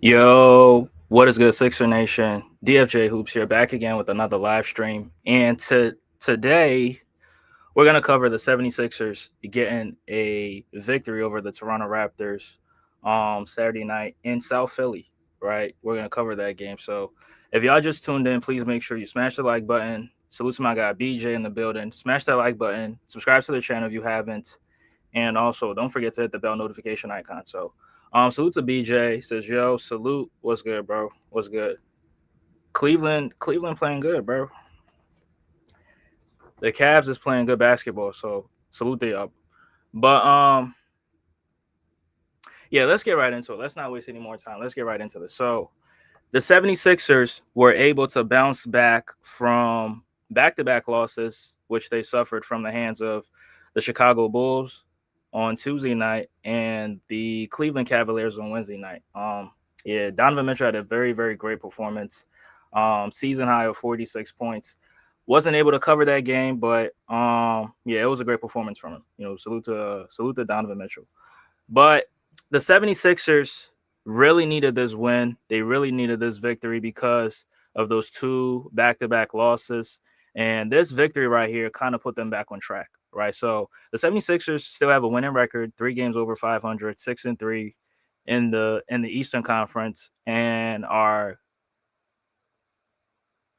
Yo, what is good, Sixer Nation? DFJ Hoops here, back again with another live stream. And today, we're going to cover the 76ers getting a victory over the Toronto Raptors Saturday night in South Philly, right? We're going to cover that game. So if y'all just tuned in, please make sure you smash the like button. Salute to my guy BJ in the building. Smash that like button. Subscribe to the channel if you haven't. And also, don't forget to hit the bell notification icon. So, salute to BJ. Says, yo, salute. What's good, bro? What's good? Cleveland playing good, bro. The Cavs is playing good basketball. So, salute they up. But yeah, let's get right into it. Let's not waste any more time. Let's get right into this. So, the 76ers were able to bounce back from back-to-back losses, which they suffered from the hands of the Chicago Bulls on Tuesday night and the Cleveland Cavaliers on Wednesday night. Yeah, Donovan Mitchell had a very, very great performance. Season high of 46 points. Wasn't able to cover that game, but yeah, it was a great performance from him. Salute to Donovan Mitchell. But the 76ers really needed this win. They really needed this victory because of those two back-to-back losses. And this victory right here kind of put them back on track, right? So the 76ers still have a winning record, 3 games over 500, 6-3 in the Eastern Conference, and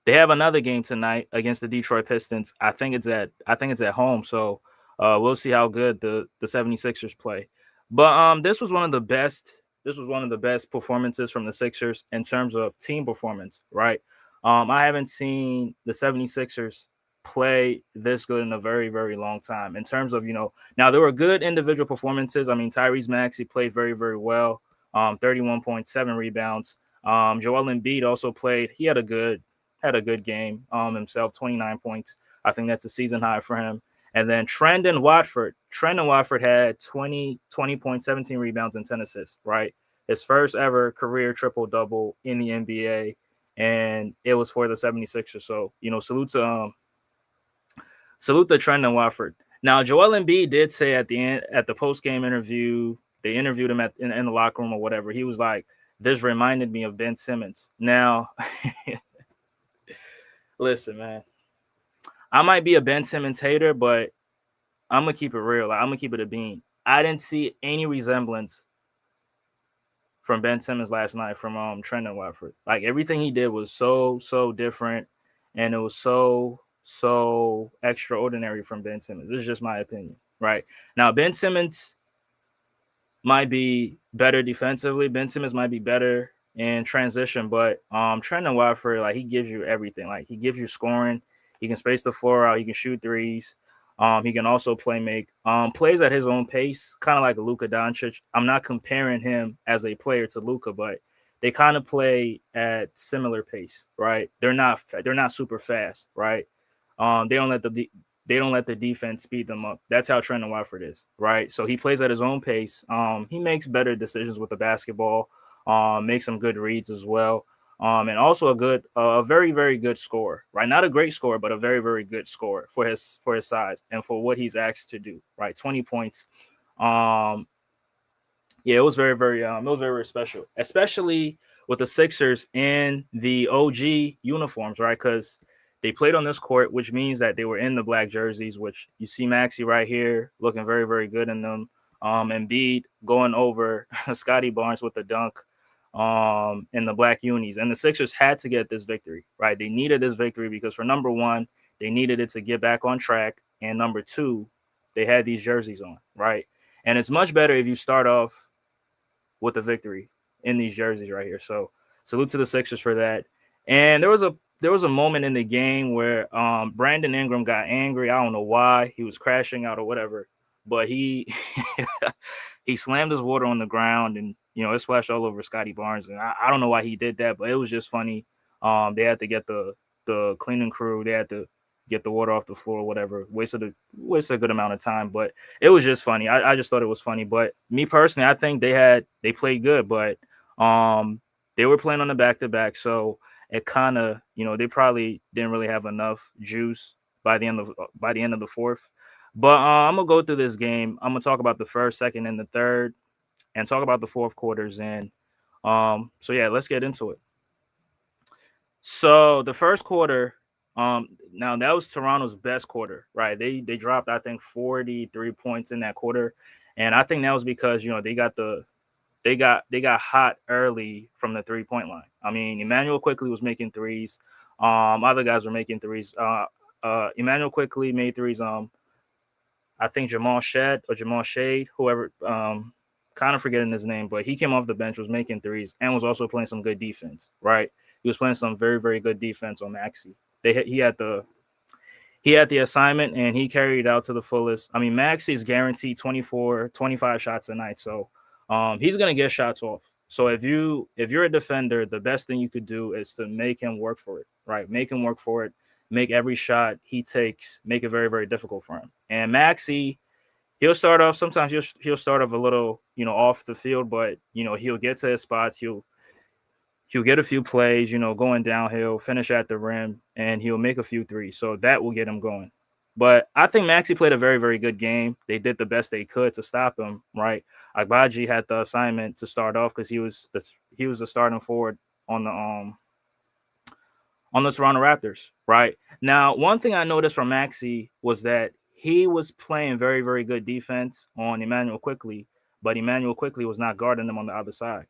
they have another game tonight against the Detroit Pistons. I think it's at home, so we'll see how good the 76ers play. But this was one of the best performances from the Sixers in terms of team performance, right? I haven't seen the 76ers play this good in a very, very long time. In terms of, now there were good individual performances. I mean, Tyrese Maxey played very, very well. 31.7 rebounds. Joel Embiid also played. He had a good game himself, 29 points. I think that's a season high for him. And then Trendon Watford. Trendon Watford had 20 points, 17 rebounds, and 10 assists, right? His first ever career triple-double in the NBA, and it was for the 76ers. So, salute to Trendon Watford. Now, Joel Embiid did say at the end, at the post-game interview, they interviewed him in the locker room or whatever. He was like, this reminded me of Ben Simmons. Now, listen, man, I might be a Ben Simmons hater, but I'm gonna keep it real. Like, I'm gonna keep it a bean. I didn't see any resemblance from Ben Simmons last night from Trendon Watford. Like, everything he did was so different, and it was so extraordinary from Ben Simmons. This is just my opinion, right? Now, Ben Simmons might be better defensively. Ben Simmons might be better in transition, but Trendon Watford, like, he gives you everything. Like, he gives you scoring. He can space the floor out. He can shoot threes. He can also play make. Plays at his own pace, kind of like Luka Doncic. I'm not comparing him as a player to Luka, but they kind of play at similar pace, right? They're not super fast, right? They don't let the defense speed them up. That's how Trendon Watford is, right? So he plays at his own pace. He makes better decisions with the basketball. Makes some good reads as well. And also a very, very good scorer, right? Not a great scorer, but a very, very good scorer for his size and for what he's asked to do, right? 20 points. Um, yeah, it was very special, especially with the Sixers in the OG uniforms, right? Because they played on this court, which means that they were in the black jerseys, which you see Maxey right here looking very, very good in them. Embiid going over Scotty Barnes with the dunk in the black unis. And the Sixers had to get this victory, right? They needed this victory because, for number one, they needed it to get back on track. And number two, they had these jerseys on, right? And it's much better if you start off with a victory in these jerseys right here. So salute to the Sixers for that. And there was a moment in the game where Brandon Ingram got angry. I don't know why. He was crashing out or whatever, but he he slammed his water on the ground, and it splashed all over Scotty Barnes. And I don't know why he did that, but it was just funny. They had to get the cleaning crew. They had to get the water off the floor or whatever. Wasted a good amount of time, but it was just funny. I just thought it was funny. But me personally, I think they played good, but they were playing on the back to back, so it kind of, they probably didn't really have enough juice by the end of the fourth. But I'm gonna go through this game. I'm gonna talk about the first, second, and the third, and talk about the fourth quarters. And So yeah, let's get into it. So the first quarter, now that was Toronto's best quarter, right? They dropped I think 43 points in that quarter, and I think that was because they got hot early from the 3 point line. I mean, Emmanuel quickly was making threes. Other guys were making threes. Emmanuel quickly made threes. I think Jamal Shade, whoever, kind of forgetting his name, but he came off the bench, was making threes, and was also playing some good defense. Right, he was playing some very very good defense on Maxey. He had the assignment and he carried it out to the fullest. I mean, Maxey's guaranteed 24, 25 shots a night, so he's gonna get shots off. So if you're a defender, the best thing you could do is to make him work for it, right? Make him work for it. Make every shot he takes, make it very very difficult for him. And Maxey, he'll start off. Sometimes he'll start off a little, off the field, but he'll get to his spots. He'll get a few plays, going downhill, finish at the rim, and he'll make a few threes. So that will get him going. But I think Maxey played a very, very good game. They did the best they could to stop him, right? Agbaji had the assignment to start off because he was the starting forward on the Toronto Raptors, right? Now, one thing I noticed from Maxey was that he was playing very, very good defense on Emmanuel Quickly, but Emmanuel Quickly was not guarding them on the other side,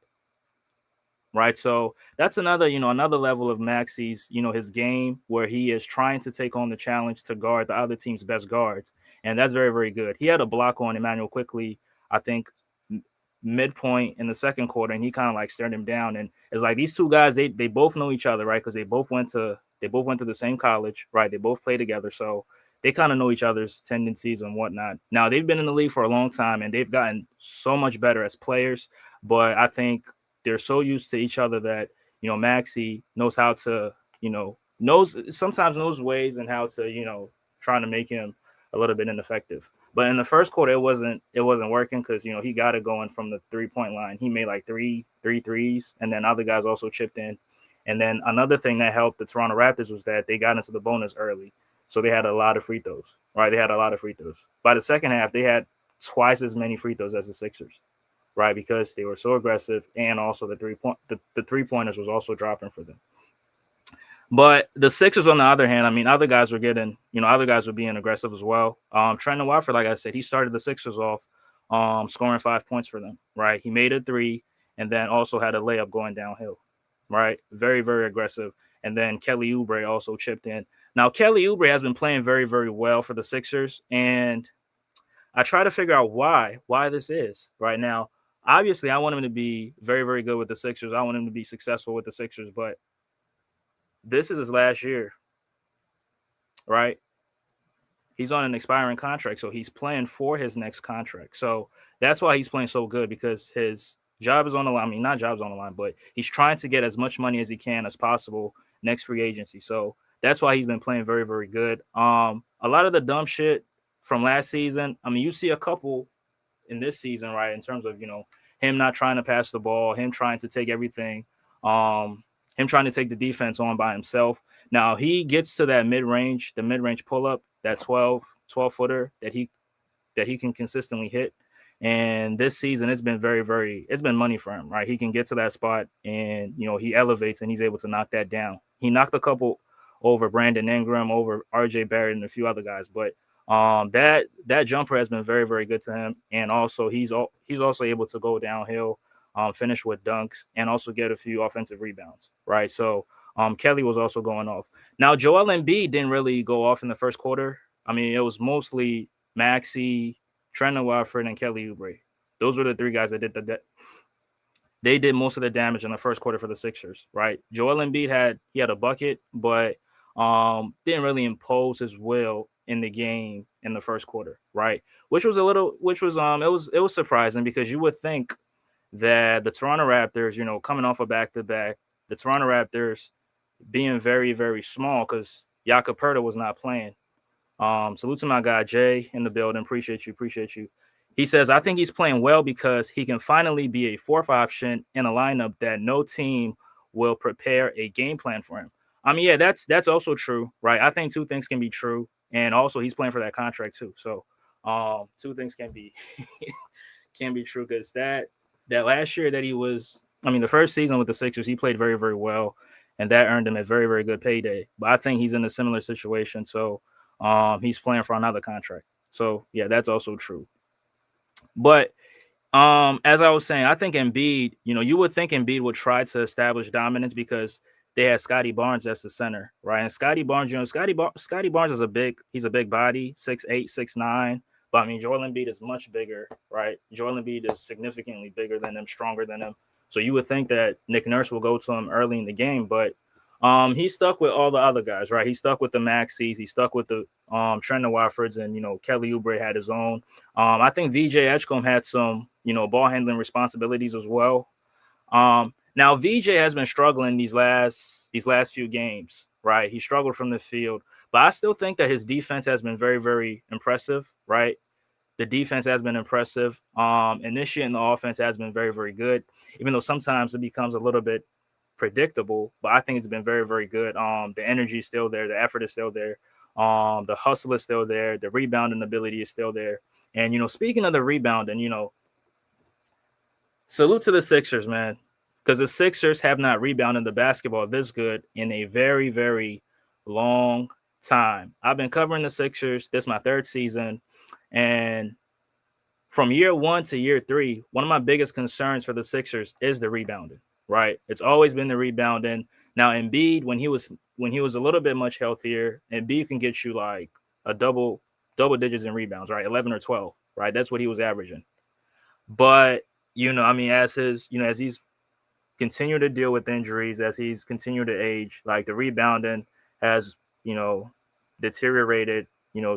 right? So that's another level of Maxey's, his game where he is trying to take on the challenge to guard the other team's best guards, and that's very, very good. He had a block on Emmanuel Quickly, I think, midpoint in the second quarter, and he kind of like stared him down. And it's like these two guys, they both know each other, right? Because they both went to the same college, right? They both play together, so they kind of know each other's tendencies and whatnot. Now they've been in the league for a long time, and they've gotten so much better as players. But I think they're so used to each other that Maxey knows how to knows ways and how to trying to make him a little bit ineffective. But in the first quarter, it wasn't working because he got it going from the 3 point line. He made like three threes, and then other guys also chipped in. And then another thing that helped the Toronto Raptors was that they got into the bonus early, so they had a lot of free throws. Right, they had a lot of free throws. By the second half, they had twice as many free throws as the Sixers, right? Because they were so aggressive, and also the 3 pointers was also dropping for them. But the Sixers, on the other hand, I mean, other guys were being aggressive as well. Trendon Watford, like I said, he started the Sixers off, scoring 5 points for them. Right, he made a three, and then also had a layup going downhill. Right, very very aggressive. And then Kelly Oubre also chipped in. Now Kelly Oubre has been playing very very well for the Sixers, and I try to figure out why this is right now. Obviously, I want him to be very very good with the Sixers. I want him to be successful with the Sixers, but this is his last year, right? He's on an expiring contract, so he's playing for his next contract. So that's why he's playing so good because his job is on the line. I mean, not job's on the line, but he's trying to get as much money as he can as possible next free agency. So that's why he's been playing very, very good. A lot of the dumb shit from last season. I mean, you see a couple in this season, right? In terms of him not trying to pass the ball, him trying to take everything, him trying to take the defense on by himself. Now he gets to that the mid range pull up, that 12 footer that he can consistently hit. And this season, it's been very, very, it's been money for him, right? He can get to that spot and, he elevates and he's able to knock that down. He knocked a couple over Brandon Ingram, over RJ Barrett, and a few other guys. But that jumper has been very, very good to him. And also, he's also able to go downhill, finish with dunks, and also get a few offensive rebounds, right? So Kelly was also going off. Now, Joel Embiid didn't really go off in the first quarter. I mean, it was mostly Maxey, Trendon Watford, and Kelly Oubre. Those were the three guys that they did most of the damage in the first quarter for the Sixers, right? Joel Embiid had a bucket, but didn't really impose his will in the game in the first quarter, right? Which was surprising because you would think that the Toronto Raptors, coming off a back-to-back, the Toronto Raptors being very, very small because Jakob Poeltl was not playing. Salute to my guy Jay in the building. Appreciate you. Appreciate you. He says, I think he's playing well because he can finally be a fourth option in a lineup that no team will prepare a game plan for him. I mean, yeah, that's also true, right? I think two things can be true, and also he's playing for that contract too. So, two things can be can be true because that last year that he was I mean, the first season with the Sixers, he played very, very well, and that earned him a very, very good payday. But I think he's in a similar situation, so he's playing for another contract. So yeah, that's also true. But as I was saying, I think Embiid, you would think Embiid would try to establish dominance because they had Scotty Barnes as the center, right? And Scotty Barnes, Scotty Barnes is he's a big body, 6'8", 6'9". But I mean, Joel Embiid is much bigger, right? Joel Embiid is significantly bigger than him, stronger than him. So you would think that Nick Nurse will go to him early in the game, but he's stuck with all the other guys, right? He's stuck with the Maxies, he's stuck with the Trendon Watfords, and Kelly Oubre had his own. I think VJ Edgecombe had some, ball handling responsibilities as well. Now VJ has been struggling these last few games, right? He struggled from the field, but I still think that his defense has been very, very impressive, right? The defense has been impressive. Initiating the offense has been very, very good, even though sometimes it becomes a little bit predictable, but I think it's been very, very good. The energy is still there, the effort is still there, the hustle is still there, the rebounding ability is still there. And speaking of the rebounding, salute to the Sixers, man, because the Sixers have not rebounded the basketball this good in a very, very long time. I've been covering the Sixers. This is my third season, and from year 1 to year 3, one of my biggest concerns for the Sixers is the rebounding. Right, it's always been the rebounding. Now Embiid, when he was a little bit much healthier, Embiid can get you like a double digits in rebounds, right? 11 or 12, right? That's what he was averaging. But I mean, as he's continued to deal with injuries, as he's continued to age, like the rebounding has deteriorated,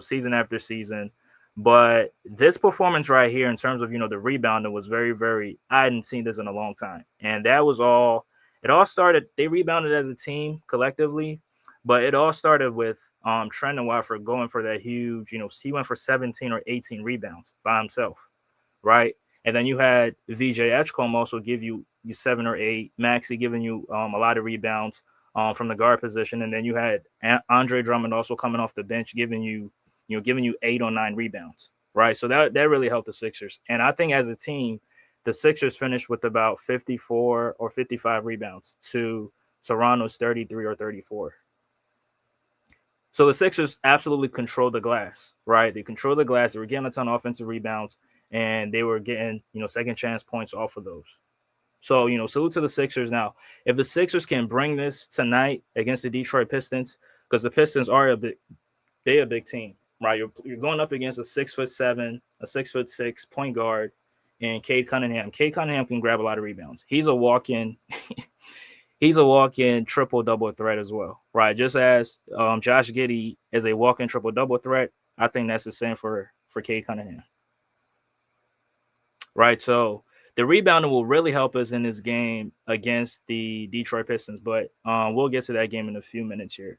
season after season. But this performance right here, in terms of the rebounding, was very, very. I hadn't seen this in a long time, and that was all. It all started. They rebounded as a team collectively, but it all started with Trendon Watford going for that huge. He went for 17 or 18 rebounds by himself, right? And then you had VJ Edgecombe also give you 7 or 8. Maxey giving you a lot of rebounds from the guard position, and then you had Andre Drummond also coming off the bench giving you 8 or 9 rebounds, right? So that really helped the Sixers. And I think as a team, the Sixers finished with about 54 or 55 rebounds to Toronto's 33 or 34. So the Sixers absolutely controlled the glass, right? They controlled the glass. They were getting a ton of offensive rebounds, and they were getting, second chance points off of those. So, salute to the Sixers. Now, if the Sixers can bring this tonight against the Detroit Pistons, because the Pistons are a big team, right? You're going up against a 6'7", a 6'6" point guard, and Cade Cunningham. Cade Cunningham can grab a lot of rebounds. He's a walk-in triple-double threat as well, right? Just as Josh Giddey is a walk-in triple-double threat, I think that's the same for Cade Cunningham, right? So the rebounding will really help us in this game against the Detroit Pistons, but we'll get to that game in a few minutes here.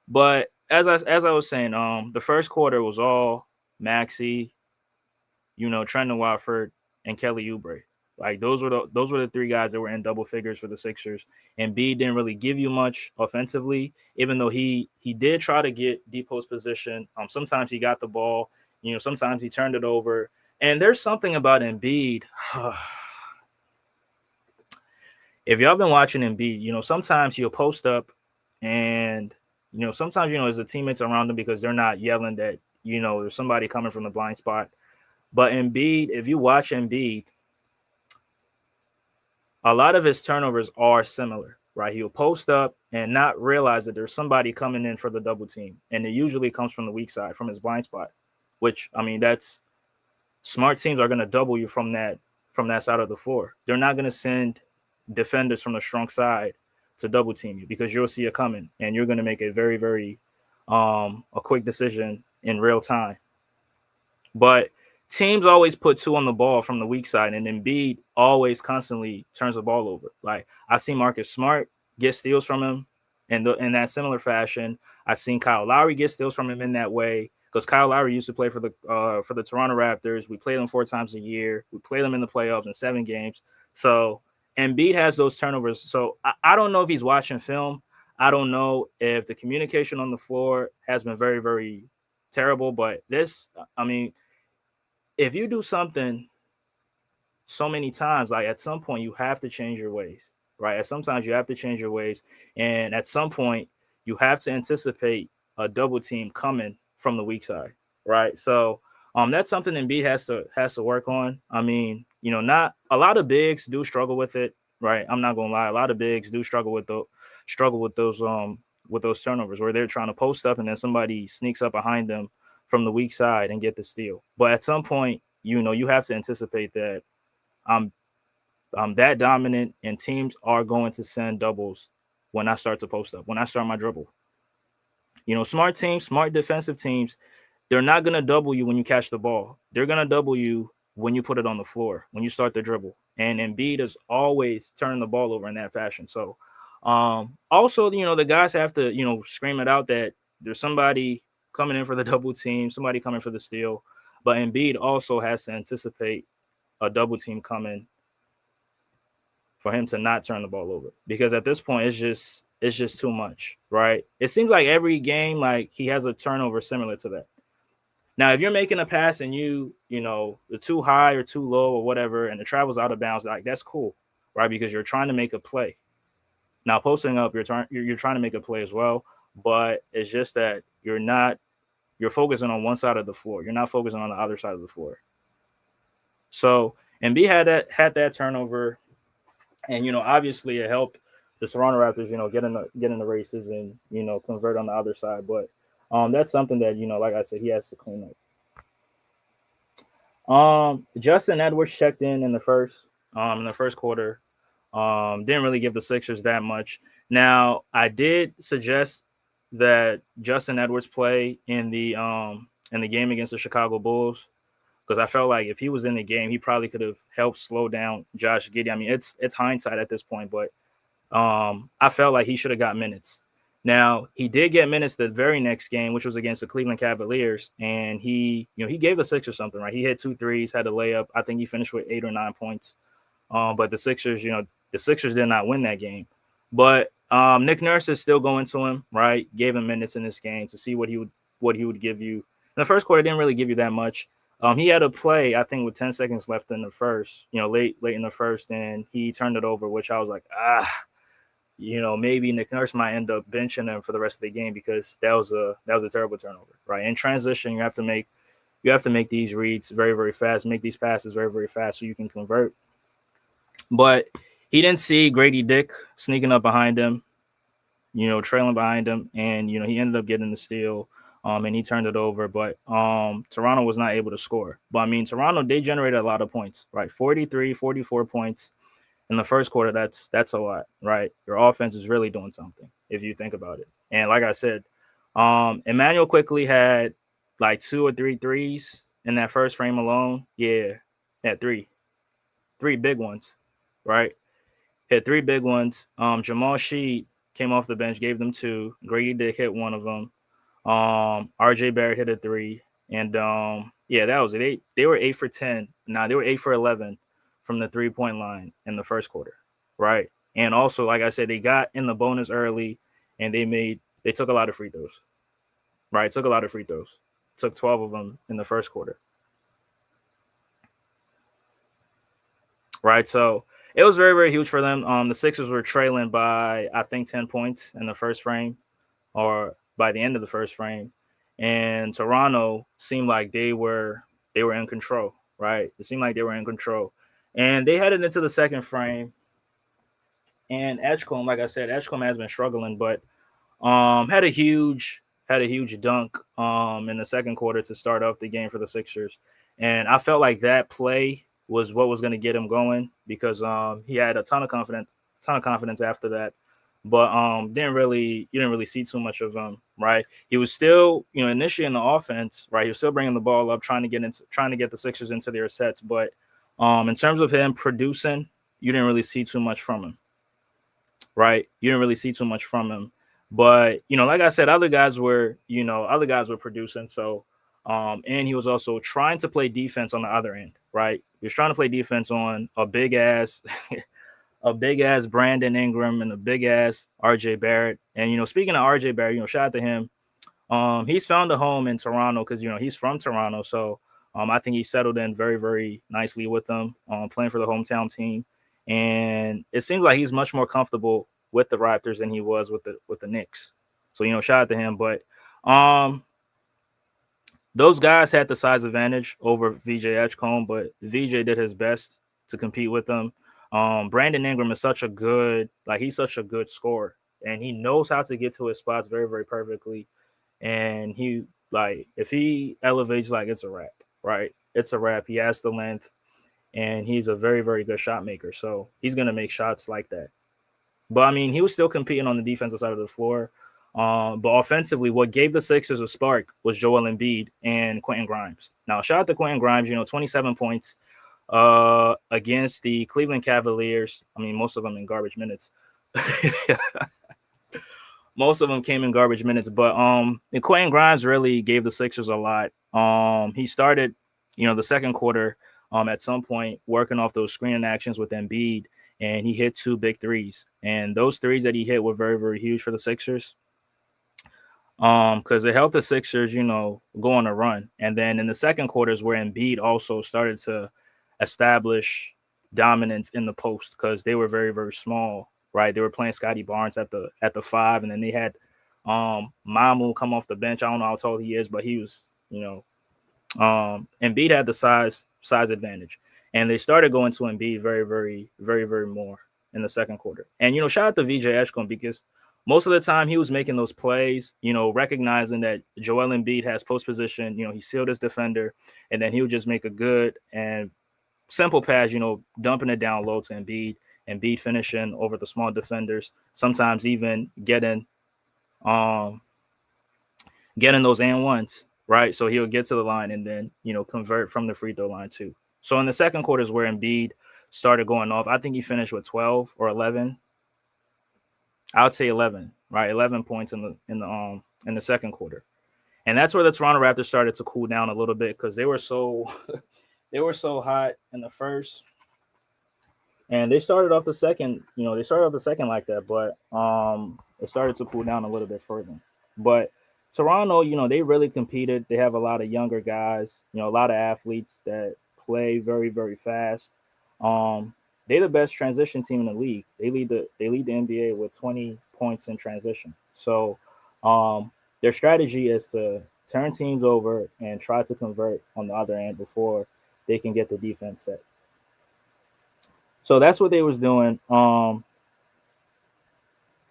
But as I was saying, the first quarter was all Maxey, Trendon Watford, and Kelly Oubre. Like those were the 3 guys that were in double figures for the Sixers. And B didn't really give you much offensively, even though he did try to get deep post position. Sometimes he got the ball, sometimes he turned it over. And there's something about Embiid. If y'all been watching Embiid, sometimes he'll post up and sometimes there's the teammates around him because they're not yelling that there's somebody coming from the blind spot. But Embiid, if you watch Embiid, a lot of his turnovers are similar, right? He'll post up and not realize that there's somebody coming in for the double team, and it usually comes from the weak side, from his blind spot. Which, I mean, that's smart teams are going to double you from that side of the floor. They're not going to send defenders from the strong side to double team you because you'll see it coming, and you're going to make a very, very a quick decision in real time. But teams always put 2 on the ball from the weak side, and Embiid always constantly turns the ball over. Like I see Marcus Smart get steals from him in that similar fashion. I've seen Kyle Lowry get steals from him in that way because Kyle Lowry used to play for the Toronto Raptors. We play them 4 times a year. We play them in the playoffs in 7 games. So Embiid has those turnovers. So I don't know if he's watching film. I don't know if the communication on the floor has been very, very terrible. But this, I mean, if you do something so many times, like at some point you have to change your ways, right? At sometimes you have to change your ways, and at some point you have to anticipate a double team coming from the weak side, right? So that's something Embiid has to work on. I mean, not a lot of bigs do struggle with it, right? I'm not gonna lie, a lot of bigs do struggle with those turnovers where they're trying to post up and then somebody sneaks up behind them from the weak side and get the steal. But at some point, you have to anticipate that I'm I'm that dominant, and teams are going to send doubles when I start to post up, when I start my dribble. Smart teams, smart defensive teams, they're not going to double you when you catch the ball. They're going to double you when you put it on the floor, when you start the dribble. And Embiid is always turning the ball over in that fashion. So, also, the guys have to, scream it out that there's somebody coming in for the double team, somebody coming for the steal. But Embiid also has to anticipate a double team coming for him to not turn the ball over, because at this point it's just too much, right? It seems like every game, like, he has a turnover similar to that. Now, if you're making a pass and the too high or too low or whatever, and it travels out of bounds, like, that's cool, right? Because you're trying to make a play. Now, posting up, you're trying to make a play as well, but it's just that you're focusing on one side of the floor. You're not focusing on the other side of the floor. So, and B had that turnover, and obviously it helped the Toronto Raptors, get in the races and convert on the other side. But that's something that like I said, he has to clean up. Justin Edwards checked in the first quarter. Didn't really give the Sixers that much. Now, I did suggest that Justin Edwards play in the game against the Chicago Bulls, because I felt like if he was in the game, he probably could have helped slow down Josh Giddey. I mean, it's hindsight at this point, but I felt like he should have got minutes. Now, he did get minutes the very next game, which was against the Cleveland Cavaliers, and he gave the Sixers something, right? He hit 2 threes, had a layup. I think he finished with 8 or 9 points. But the Sixers did not win that game. But Nick Nurse is still going to him, right? Gave him minutes in this game to see what he would give you. In the first quarter, didn't really give you that much. He had a play, I think, with 10 seconds left in the first, late in the first, and he turned it over, which I was like, maybe Nick Nurse might end up benching him for the rest of the game, because that was a terrible turnover, right? In transition, you have to make these reads very, very fast, make these passes very, very fast so you can convert. But he didn't see Grady Dick sneaking up behind him, trailing behind him, and he ended up getting the steal. And he turned it over, but Toronto was not able to score. But I mean, Toronto, they generated a lot of points, right? 43, 44 points in the first quarter. That's a lot, right? Your offense is really doing something if you think about it. And like I said, Emmanuel quickly had like 2 or 3 threes in that first frame alone. Yeah, had three big ones, right? Hit 3 big ones. Jamal Sheed came off the bench, gave them 2. Grady Dick hit one of them. RJ Barrett hit a 3, and yeah, that was it. They were 8 for 10. Nah, they were 8 for 11 from the 3-point line in the first quarter, right? And also, like I said, they got in the bonus early, and they took a lot of free throws, right? Took a lot of free throws. Took 12 of them in the first quarter, right? So it was very, very huge for them. The Sixers were trailing by, I think, 10 points in the first frame, or by the end of the first frame, and Toronto seemed like they were in control, right? It seemed like they were in control, and they headed into the second frame. And Edgecombe, like I said, Edgecombe has been struggling, but had a huge dunk in the second quarter to start off the game for the Sixers, and I felt like that play was what was going to get him going, because he had a ton of confidence after that. But you didn't really see too much of him, right? He was still, initially in the offense, right? He was still bringing the ball up, trying to get the Sixers into their sets. But in terms of him producing, you didn't really see too much from him, right? You didn't really see too much from him. But like I said, other guys were producing. So and he was also trying to play defense on the other end, right? He was trying to play defense on a big ass Brandon Ingram and a big ass RJ Barrett. And speaking of RJ Barrett, shout out to him. He's found a home in Toronto, because he's from Toronto. So I think he settled in very, very nicely with them, playing for the hometown team, and it seems like he's much more comfortable with the Raptors than he was with the Knicks. So shout out to him. But um, those guys had the size advantage over VJ Edgecombe, but VJ did his best to compete with them. Brandon Ingram is he's such a good scorer, and he knows how to get to his spots very, very perfectly. And if he elevates, it's a wrap, right? It's a wrap. He has the length, and he's a very, very good shot maker. So he's gonna make shots like that. But I mean, he was still competing on the defensive side of the floor. But offensively, what gave the Sixers a spark was Joel Embiid and Quentin Grimes. Now, shout out to Quentin Grimes, 27 points against the Cleveland Cavaliers. I mean, most of them in garbage minutes. Most of them came in garbage minutes, but Quentin Grimes really gave the Sixers a lot. He started, the second quarter at some point working off those screening actions with Embiid, and he hit 2 big threes. And those threes that he hit were very, very huge for the Sixers. Because it helped the Sixers, go on a run. And then in the second quarters where Embiid also started to establish dominance in the post because they were very, very small, right? They were playing Scotty Barnes at the 5, and then they had Mamu come off the bench. I don't know how tall he is, but he was, Embiid had the size advantage. And they started going to Embiid very, very, very, very more in the second quarter. And, shout out to VJ Edgecombe because most of the time he was making those plays, recognizing that Joel Embiid has post position, he sealed his defender, and then he would just make a good and simple pass, dumping it down low to Embiid finishing over the small defenders, sometimes even getting those and ones, right? So he'll get to the line and then, convert from the free throw line too. So in the second quarter is where Embiid started going off. I think he finished with 12 or 11. I would say 11, right? 11 points in the second quarter. And that's where the Toronto Raptors started to cool down a little bit because they were so hot in the first. And they started off the second, like that, but it started to cool down a little bit further. But Toronto, they really competed. They have a lot of younger guys, a lot of athletes that play very, very fast. They're the best transition team in the league. They lead the NBA with 20 points in transition. So their strategy is to turn teams over and try to convert on the other end before they can get the defense set. So that's what they was doing.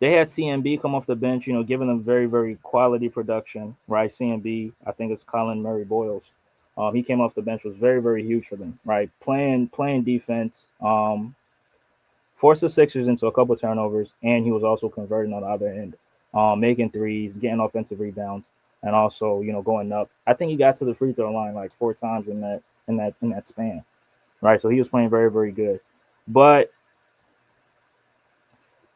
They had CMB come off the bench, giving them very, very quality production, right? CMB, I think it's Colin Murray Boyles. He came off the bench, was very, very huge for them, right? Playing defense, forced the Sixers into a couple of turnovers, and he was also converting on the other end, making threes, getting offensive rebounds, and also, going up. I think he got to the free throw line like 4 times in that span, right? So he was playing very, very good. But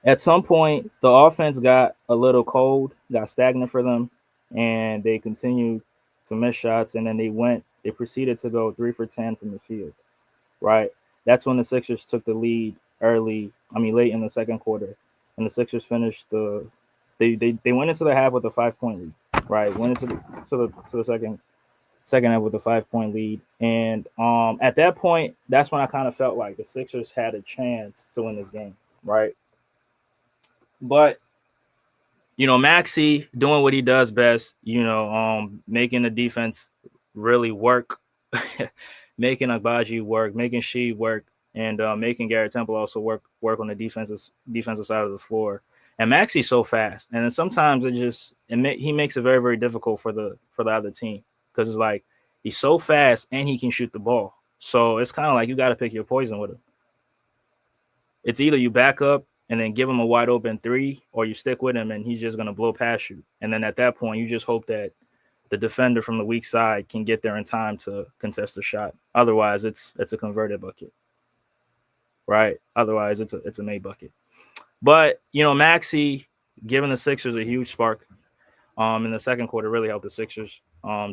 at some point, the offense got a little cold, got stagnant for them, and they continued to miss shots, and then they proceeded to go 3 for 10 from the field, right? That's when the Sixers took the lead late in the second quarter, and the Sixers finished they went into the half with a 5-point lead, right? Went into the second half with a 5-point lead, and at that point, that's when I kind of felt like the Sixers had a chance to win this game, right? But Maxey doing what he does best, making the defense really work, making Agbaji work, making Sheed work, and making Garrett Temple also work on the defensive side of the floor. And Maxey's so fast, and then sometimes he makes it very, very difficult for the other team because it's like he's so fast and he can shoot the ball. So it's kind of like you got to pick your poison with him. It's either you back up and then give him a wide open 3, or you stick with him and he's just going to blow past you. And then at that point, you just hope that the defender from the weak side can get there in time to contest the shot. Otherwise, it's a converted bucket, right? Otherwise, it's a made bucket. But, Maxey giving the Sixers a huge spark in the second quarter really helped the Sixers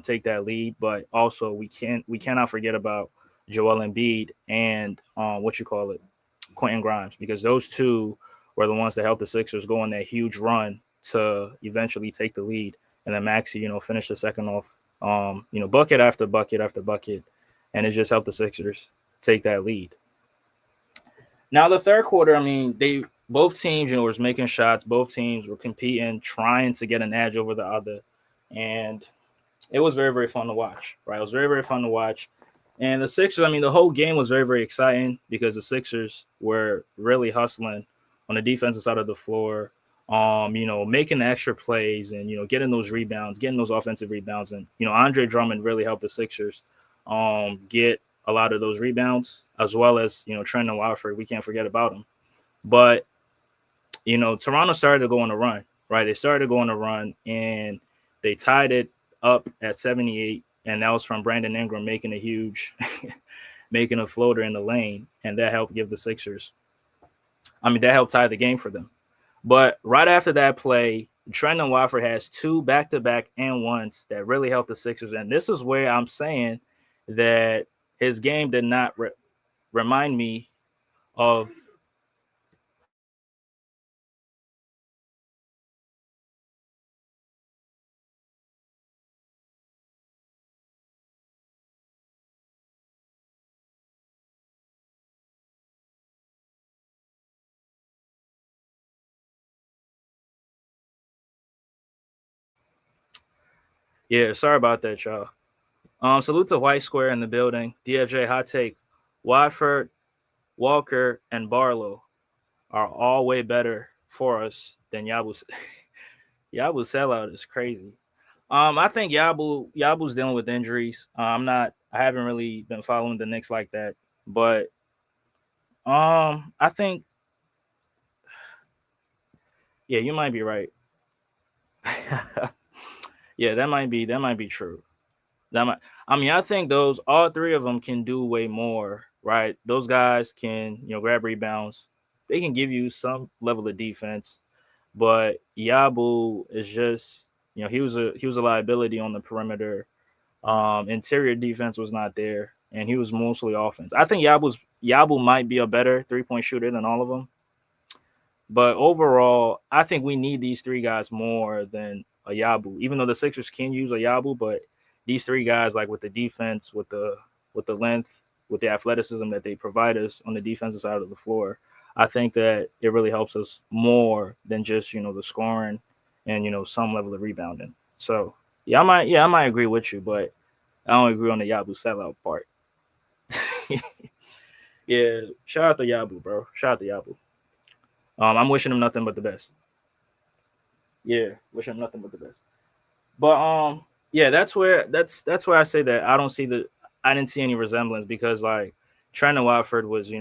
take that lead. But also, we cannot forget about Joel Embiid and Quentin Grimes, because those two were the ones that helped the Sixers go on that huge run to eventually take the lead. And then Maxey, finished the second Bucket after bucket after bucket, and it just helped the Sixers take that lead. Now the third quarter, I mean, they both teams, was making shots. Both teams were competing, trying to get an edge over the other, and it was very, very fun to watch. Right, it was very, very fun to watch. And the Sixers, I mean, the whole game was very, very exciting because the Sixers were really hustling on the defensive side of the floor. Making the extra plays and getting those rebounds, getting those offensive rebounds, and Andre Drummond really helped the Sixers get a lot of those rebounds, as well as Trendon Watford. We can't forget about him. But Toronto started to go on a run, right? They started to go on a run, and they tied it up at 78, and that was from Brandon Ingram making a huge, making a floater in the lane, and that helped give the Sixers. I mean, that helped tie the game for them. But right after that play, Trendon Watford has two back-to-back and ones that really helped the Sixers, and this is where I'm saying that his game did not remind me of. Yeah, sorry about that, y'all. Salute to White Square in the building. DFJ hot take. Watford, Walker, and Barlow are all way better for us than Yabu. Yabu sellout is crazy. I think Yabu's dealing with injuries. I haven't really been following the Knicks like that, but I think yeah, you might be right. Yeah, that might be true. That might, I mean, I think those all three of them can do way more, right? Those guys can, grab rebounds. They can give you some level of defense, but Yabu is just, he was a liability on the perimeter. Interior defense was not there, and he was mostly offense. I think Yabu might be a better 3-point shooter than all of them, but overall, I think we need these three guys more than a Yabu. Even though the Sixers can use a Yabu, but these three guys, like with the defense, with the length, with the athleticism that they provide us on the defensive side of the floor, I think that it really helps us more than just the scoring and some level of rebounding. So I might agree with you, but I don't agree on the Yabu sellout part. Yeah, shout out to Yabu, bro. Shout out to Yabu. I'm wishing him nothing but the best. Yeah, wishing him nothing but the best. But yeah, that's where I say that I didn't see any resemblance because like Trendon Watford was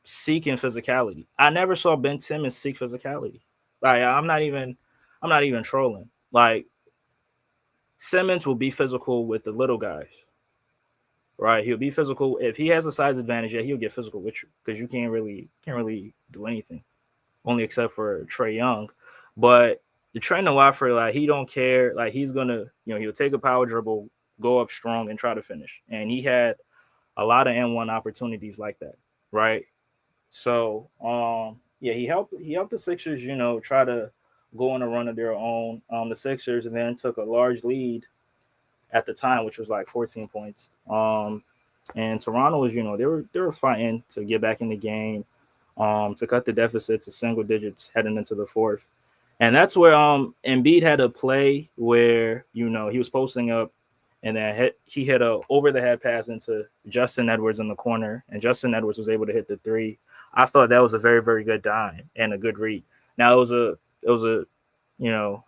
seeking physicality. I never saw Ben Simmons seek physicality. Like I'm not even trolling. Like Simmons will be physical with the little guys, right? He'll be physical if he has a size advantage. Yeah, he'll get physical with you because you can't really do anything only except for Trey Young. But the Trendon Watford, like he don't care. Like he's gonna, he'll take a power dribble, go up strong, and try to finish. And he had a lot of N1 opportunities like that, right? So, yeah, he helped the Sixers, try to go on a run of their own. The Sixers then took a large lead at the time, which was like 14 points. And Toronto was, they were fighting to get back in the game, to cut the deficit to single digits heading into the fourth. And that's where Embiid had a play where he was posting up, and then he hit a over the head pass into Justin Edwards in the corner, and Justin Edwards was able to hit the three. I thought that was a very, very good dime and a good read. Now it was a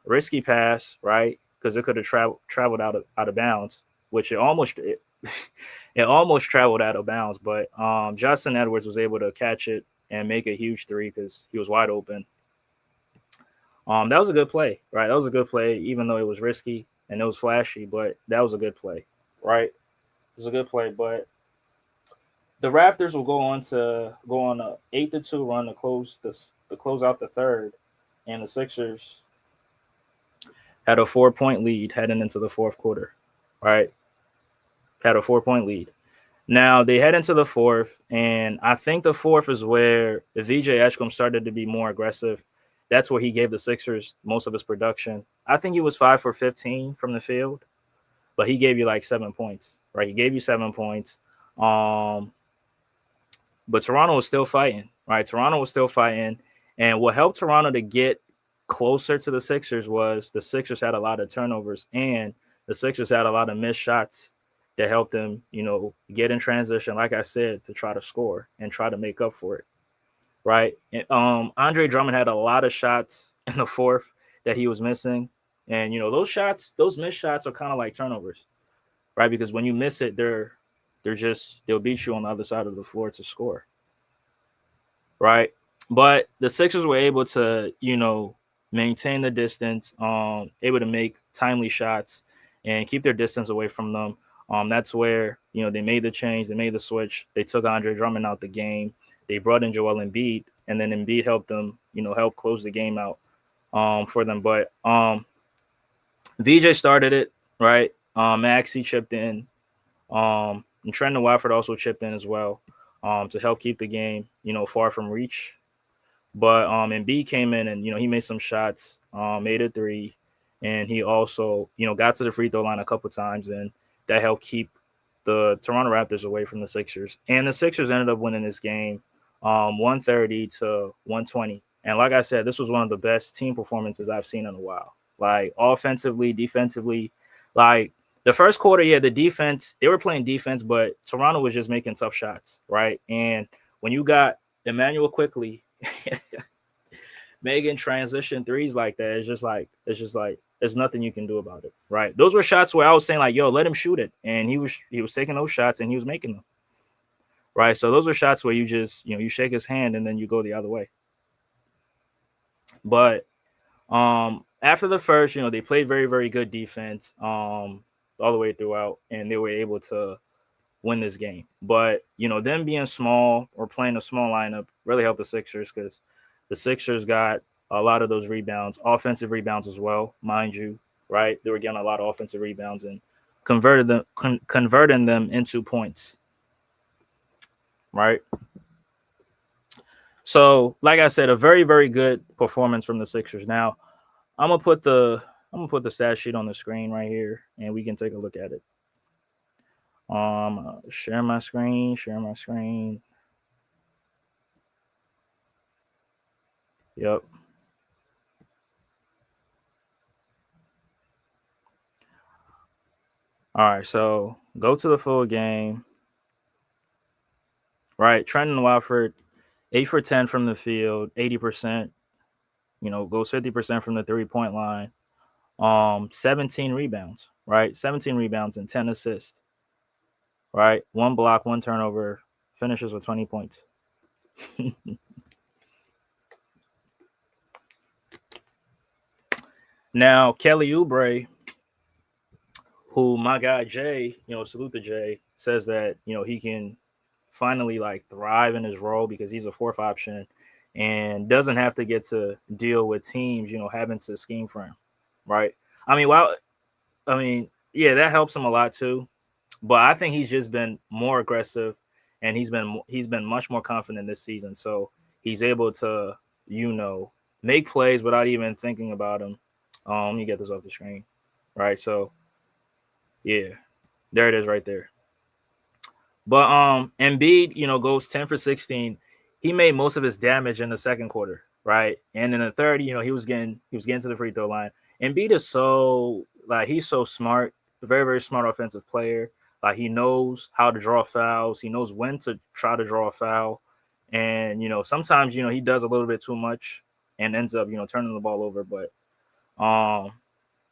risky pass, right? Because it could have traveled out of bounds, which it almost traveled out of bounds. But Justin Edwards was able to catch it and make a huge three because he was wide open. That was a good play, right? That was a good play, even though it was risky and it was flashy, but that was a good play, right? It was a good play, but the Raptors will go on a 8-2 run to close out the third, and the Sixers had a 4-point lead heading into the fourth quarter, right? Had a 4-point lead. Now they head into the fourth, and I think the fourth is where the VJ Edgecombe started to be more aggressive. That's where he gave the Sixers most of his production. I think he was 5 for 15 from the field. but he gave you like 7 points, right? He gave you 7 points. Um, but Toronto was still fighting, right? Toronto was still fighting. And what helped Toronto to get closer to the Sixers was the Sixers had a lot of turnovers and the Sixers had a lot of missed shots that helped them, get in transition, like I said, to try to score and try to make up for it, right? And, Andre Drummond had a lot of shots in the fourth that he was missing. And, those missed shots are kind of like turnovers, right? Because when you miss it, they'll beat you on the other side of the floor to score, right? But the Sixers were able to, maintain the distance, able to make timely shots and keep their distance away from them. That's where, they made the change, they made the switch, they took Andre Drummond out the game, they brought in Joel Embiid, and then Embiid helped them, help close the game out for them. But VJ started it, right? Maxey chipped in. And Trendon Watford also chipped in as well to help keep the game, far from reach. But Embiid came in and, he made some shots, made a three, and he also, got to the free throw line a couple times, and that helped keep the Toronto Raptors away from the Sixers. And the Sixers ended up winning this game 130 to 120. And like I said, this was one of the best team performances I've seen in a while. Like offensively, defensively, like the first quarter, yeah, the defense, they were playing defense, but Toronto was just making tough shots, right? And when you got Emmanuel quickly making transition threes like that, it's just like there's nothing you can do about it, right? Those were shots where I was saying like, yo, let him shoot it, and he was taking those shots and he was making them, right? So those are shots where you just you shake his hand and then you go the other way. But after the first, they played very, very good defense all the way throughout, and they were able to win this game. But, them being small or playing a small lineup really helped the Sixers because the Sixers got a lot of those rebounds, offensive rebounds as well, mind you, right? They were getting a lot of offensive rebounds and converting them into points, right? So, like I said, a very, very good performance from the Sixers. Now, I'm gonna put the stat sheet on the screen right here, and we can take a look at it. Share my screen. Yep. All right, so go to the full game. Right, Trendon Watford, 8 for 10 from the field, 80%. Goes 50% from the 3-point line. 17 rebounds, right? 17 rebounds and 10 assists. Right, 1 block, 1 turnover, finishes with 20 points. Now, Kelly Oubre, who my guy Jay, salute to Jay, says that, he can finally like thrive in his role because he's a fourth option and doesn't have to get to deal with teams, having to scheme for him. Right. Yeah, that helps him a lot too. But I think he's just been more aggressive and he's been much more confident this season. So he's able to, make plays without even thinking about them. Let me get this off the screen. Right. So yeah, there it is right there. But Embiid, goes 10 for 16. He made most of his damage in the second quarter, right? And in the third, he was getting to the free throw line. Embiid is he's so smart, very, very smart offensive player. Like he knows how to draw fouls. He knows when to try to draw a foul. And, sometimes, he does a little bit too much and ends up, turning the ball over. But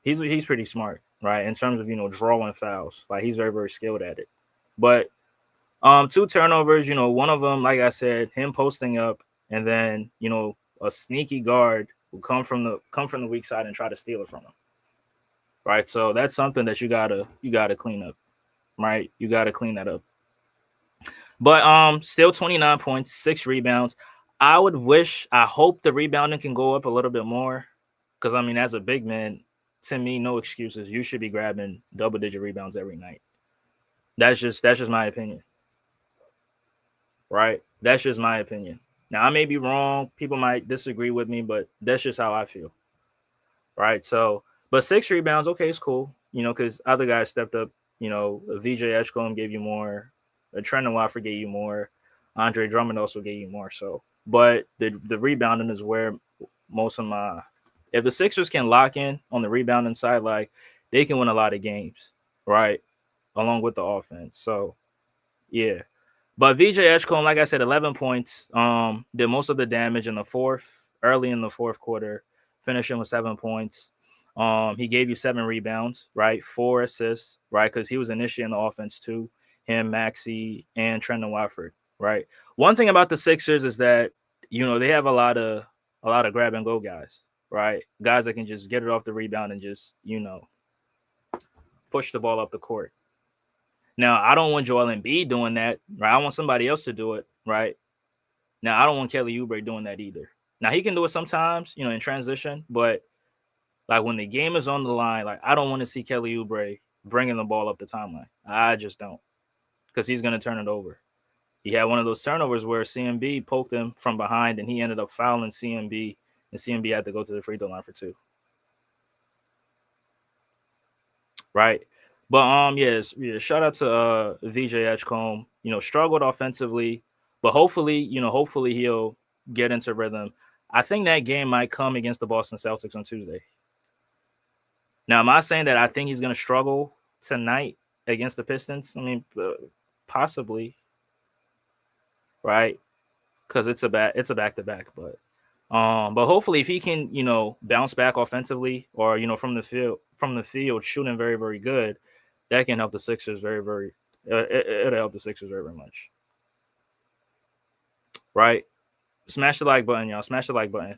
he's pretty smart, right? In terms of, drawing fouls. Like he's very, very skilled at it. But 2 turnovers, one of them, like I said, him posting up, and then, a sneaky guard will come from the weak side and try to steal it from him. Right. So that's something that you gotta clean up. Right. You gotta clean that up. But still 29 points, 6 rebounds. I hope the rebounding can go up a little bit more. Because as a big man, to me, no excuses. You should be grabbing double-digit rebounds every night. That's just my opinion. Right? That's just my opinion. Now, I may be wrong. People might disagree with me, but that's just how I feel. Right? So, But 6 rebounds, okay, it's cool. Because other guys stepped up. VJ Edgecombe gave you more. Trendon Watford gave you more. Andre Drummond also gave you more. So, but the rebounding is where most of my. If the Sixers can lock in on the rebounding side, like they can win a lot of games, right? Along with the offense. So, yeah. But VJ Edgecombe, like I said, 11 points. Did most of the damage in the early in the fourth quarter, finishing with 7 points. He gave you 7 rebounds, right? 4 assists, right? Because he was initiating the offense too. Him, Maxey, and Trendon Watford, right? One thing about the Sixers is that they have a lot of grab and go guys, right? Guys that can just get it off the rebound and just push the ball up the court. Now, I don't want Joel Embiid doing that, right? I want somebody else to do it, right? Now, I don't want Kelly Oubre doing that either. Now, he can do it sometimes, in transition, but like when the game is on the line, like I don't want to see Kelly Oubre bringing the ball up the timeline. I just don't, because he's going to turn it over. He had one of those turnovers where CMB poked him from behind, and he ended up fouling CMB, and CMB had to go to the free throw line for 2. Right. But yes, yeah, shout out to VJ Edgecombe. Struggled offensively, but hopefully he'll get into rhythm. I think that game might come against the Boston Celtics on Tuesday. Now, am I saying that I think he's going to struggle tonight against the Pistons? I mean, possibly, right? Because it's a back to back, but hopefully if he can, bounce back offensively or from the field shooting very very good, that can help the Sixers very very. It'll help the Sixers very very much, right? Smash the like button, y'all. Smash the like button,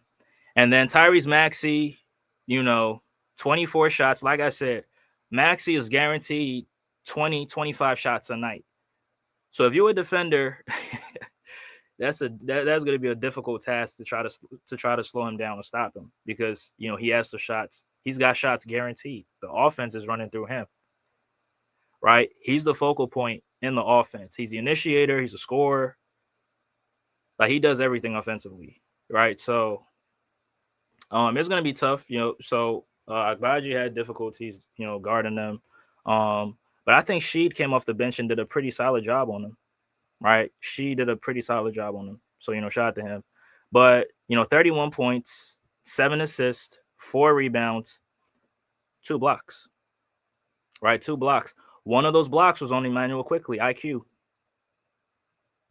and then Tyrese Maxey, 24 shots. Like I said, Maxey is guaranteed 20-25 shots a night. So if you're a defender, that's going to be a difficult task to try to slow him down and stop him, because he has the shots. He's got shots guaranteed. The offense is running through him, right? He's the focal point in the offense. He's the initiator. He's a scorer. Like he does everything offensively, right? So it's going to be tough, So Agbaji had difficulties, guarding them. But I think Sheed came off the bench and did a pretty solid job on him, right? She did a pretty solid job on him. So, shout out to him. But, 31 points, 7 assists, 4 rebounds, 2 blocks, right? 2 blocks. One of those blocks was on Emmanuel Quickly, IQ,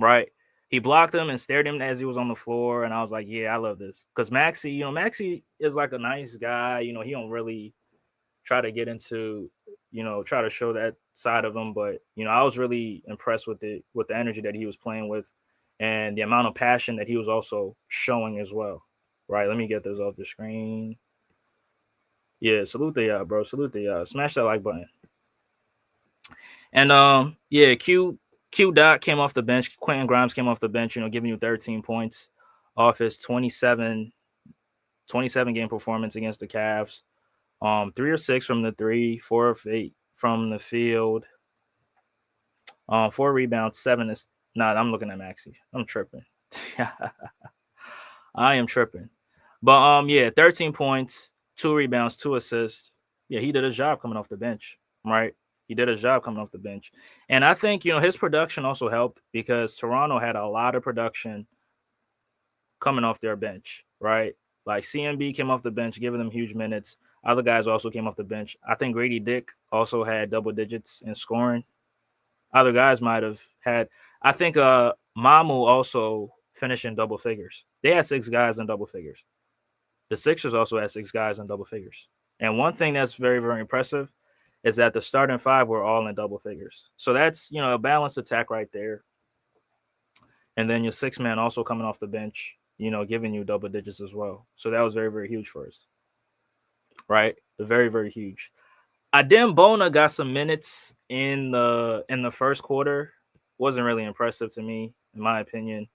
right? He blocked him and stared him as he was on the floor. And I was like, yeah, I love this. Because Maxey, Maxey is like a nice guy. He don't really try to get into, try to show that side of him. But, I was really impressed with the energy that he was playing with and the amount of passion that he was also showing as well. Right. Let me get this off the screen. Yeah. Salute to y'all, bro. Salute to y'all. Smash that like button. And yeah, Q Dot came off the bench. Quentin Grimes came off the bench, giving you 13 points off his 27 game performance against the Cavs. 3 or 6 from the 3, 4 of 8 from the field. 4 rebounds, 7 is I'm looking at Maxey. I'm tripping. I am tripping. But yeah, 13 points, 2 rebounds, 2 assists. Yeah, he did his job coming off the bench, right? He did his job coming off the bench. And I think, his production also helped because Toronto had a lot of production coming off their bench, right? Like CMB came off the bench, giving them huge minutes. Other guys also came off the bench. I think Grady Dick also had double digits in scoring. Other guys might have had. I think Mamu also finished in double figures. They had 6 guys in double figures. The Sixers also had 6 guys in double figures. And one thing that's very, very impressive is that the starting 5 were all in double figures. So that's, a balanced attack right there. And then your 6 man also coming off the bench, giving you double digits as well. So that was very, very huge for us. Right? Very, very huge. Adem Bona got some minutes in the first quarter. Wasn't really impressive to me, in my opinion.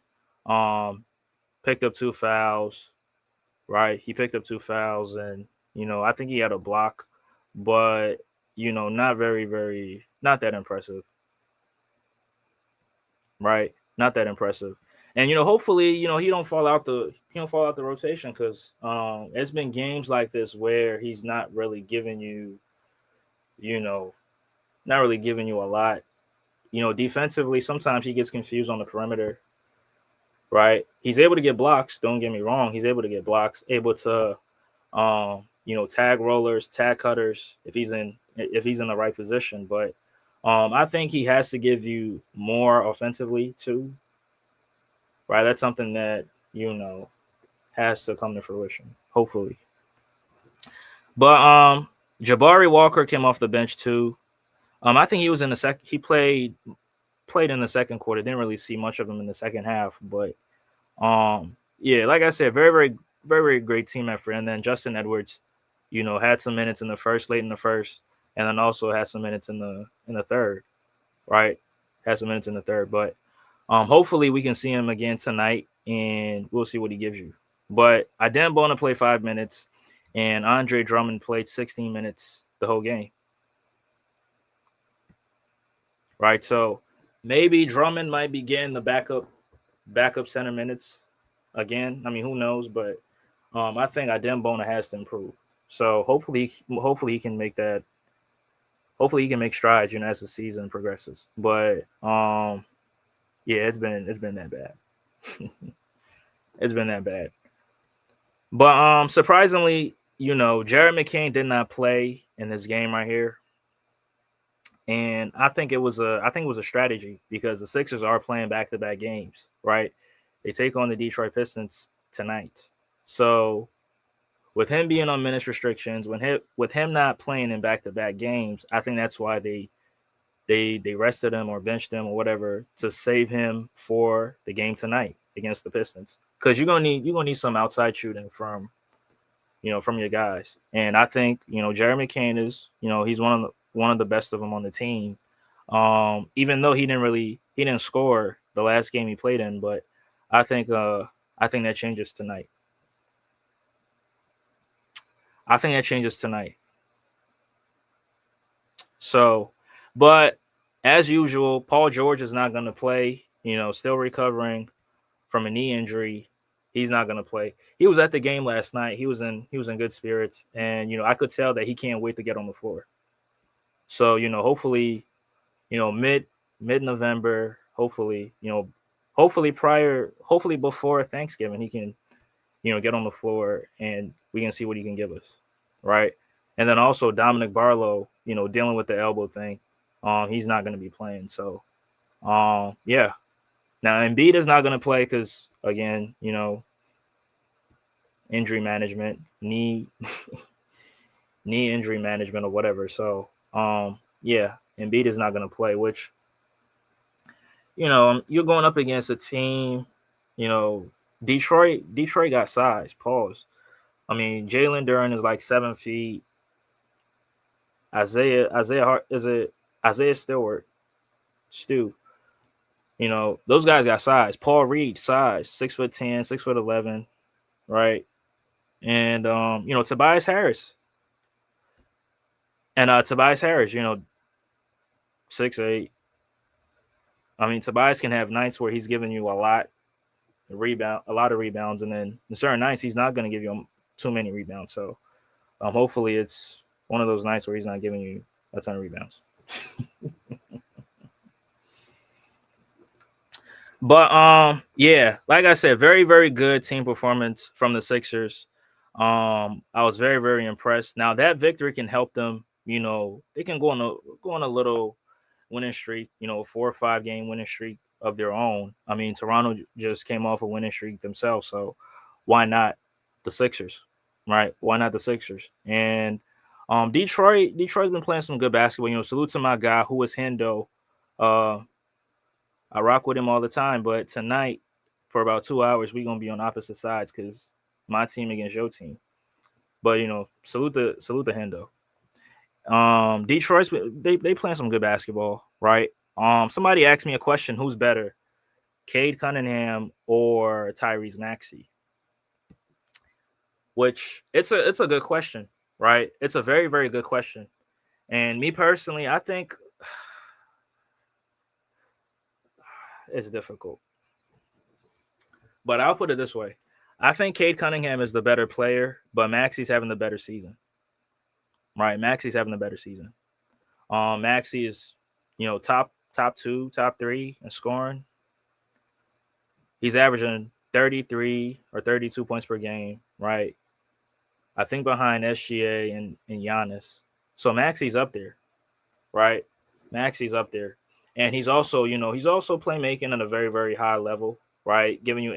Picked up 2 fouls. Right? He picked up 2 fouls, and I think he had a block, but not very, very, not that impressive. Right? Not that impressive. And hopefully, he don't fall out the rotation because it's been games like this where he's not really giving you, you know, not really giving you a lot. Defensively, sometimes he gets confused on the perimeter, right? He's able to get blocks. Don't get me wrong. He's able to get blocks, able to, tag rollers, tag cutters if he's in the right position. But I think he has to give you more offensively too, right? That's something that has to come to fruition, hopefully. But Jabari Walker came off the bench too. I think he was in the second. He played in the second quarter. Didn't really see much of him in the second half, but yeah, like I said, very, very, very, very great team effort. And then Justin Edwards, had some minutes in the first, late in the first, and then also had some minutes in the third, right? Had some minutes in the third, but hopefully we can see him again tonight, and we'll see what he gives you. But I didn't want to play 5 minutes, and Andre Drummond played 16 minutes the whole game, right? So maybe Drummond might be getting the backup center minutes again. I mean, who knows? But I think Adembona has to improve. So hopefully he can make that. Hopefully he can make strides, as the season progresses. But yeah, it's been that bad. It's been that bad. But surprisingly, Jared McCain did not play in this game right here. And I think it was a strategy because the Sixers are playing back-to-back games, right? They take on the Detroit Pistons tonight. So with him being on minutes restrictions, with him not playing in back-to-back games, I think that's why they rested him or benched him or whatever to save him for the game tonight against the Pistons. Because you're gonna need some outside shooting from your guys. And I think Jeremy Kane is he's one of the best of them on the team. Even though he didn't score the last game he played in, but I think that changes tonight. I think that changes tonight. So, but as usual, Paul George is not going to play. Still recovering from a knee injury. He's not going to play. He was at the game last night. He was in good spirits, and I could tell that he can't wait to get on the floor. So hopefully, mid November, hopefully before Thanksgiving, he can get on the floor and we can see what he can give us, right? And then also Dominic Barlow, dealing with the elbow thing, he's not going to be playing. So, yeah. Now Embiid is not going to play because again, injury management, knee knee injury management or whatever. So, yeah, Embiid is not going to play, which you're going up against a team, you know, Detroit got size. Pause. I mean, Jalen Duran is like 7 feet. Is it Isaiah Stewart? Stu. Those guys got size. Paul Reed, size, 6'10", 6'11", right? And Tobias Harris. And Tobias Harris, 6'8". I mean, Tobias can have nights where he's giving you a lot of rebounds, and then in certain nights he's not going to give you too many rebounds. So hopefully it's one of those nights where he's not giving you a ton of rebounds. But yeah, like I said, very, very good team performance from the Sixers. I was very, very impressed. Now that victory can help them. They can go on a little winning streak. 4 or 5 game winning streak of their own. I mean, Toronto just came off a winning streak themselves, so why not the Sixers, right? Why not the Sixers? And Detroit's been playing some good basketball. Salute to my guy who is Hendo. Uh, I rock with him all the time, but tonight for about 2 hours we're gonna be on opposite sides because my team against your team. But salute the Hendo. Detroit's they playing some good basketball, right? Somebody asked me a question: who's better, Cade Cunningham or Tyrese Maxey? Which it's a good question, right? It's a very, very good question. And me personally, I think it's difficult. But I'll put it this way: I think Cade Cunningham is the better player, but Maxey's having the better season. Right, Maxey's having the better season. Maxey is, top two, top three in scoring. He's averaging 33 or 32 points per game. Right, I think behind SGA and Giannis. So Maxey's up there. Right, Maxey's up there, and he's also playmaking at a very very high level. Right, giving you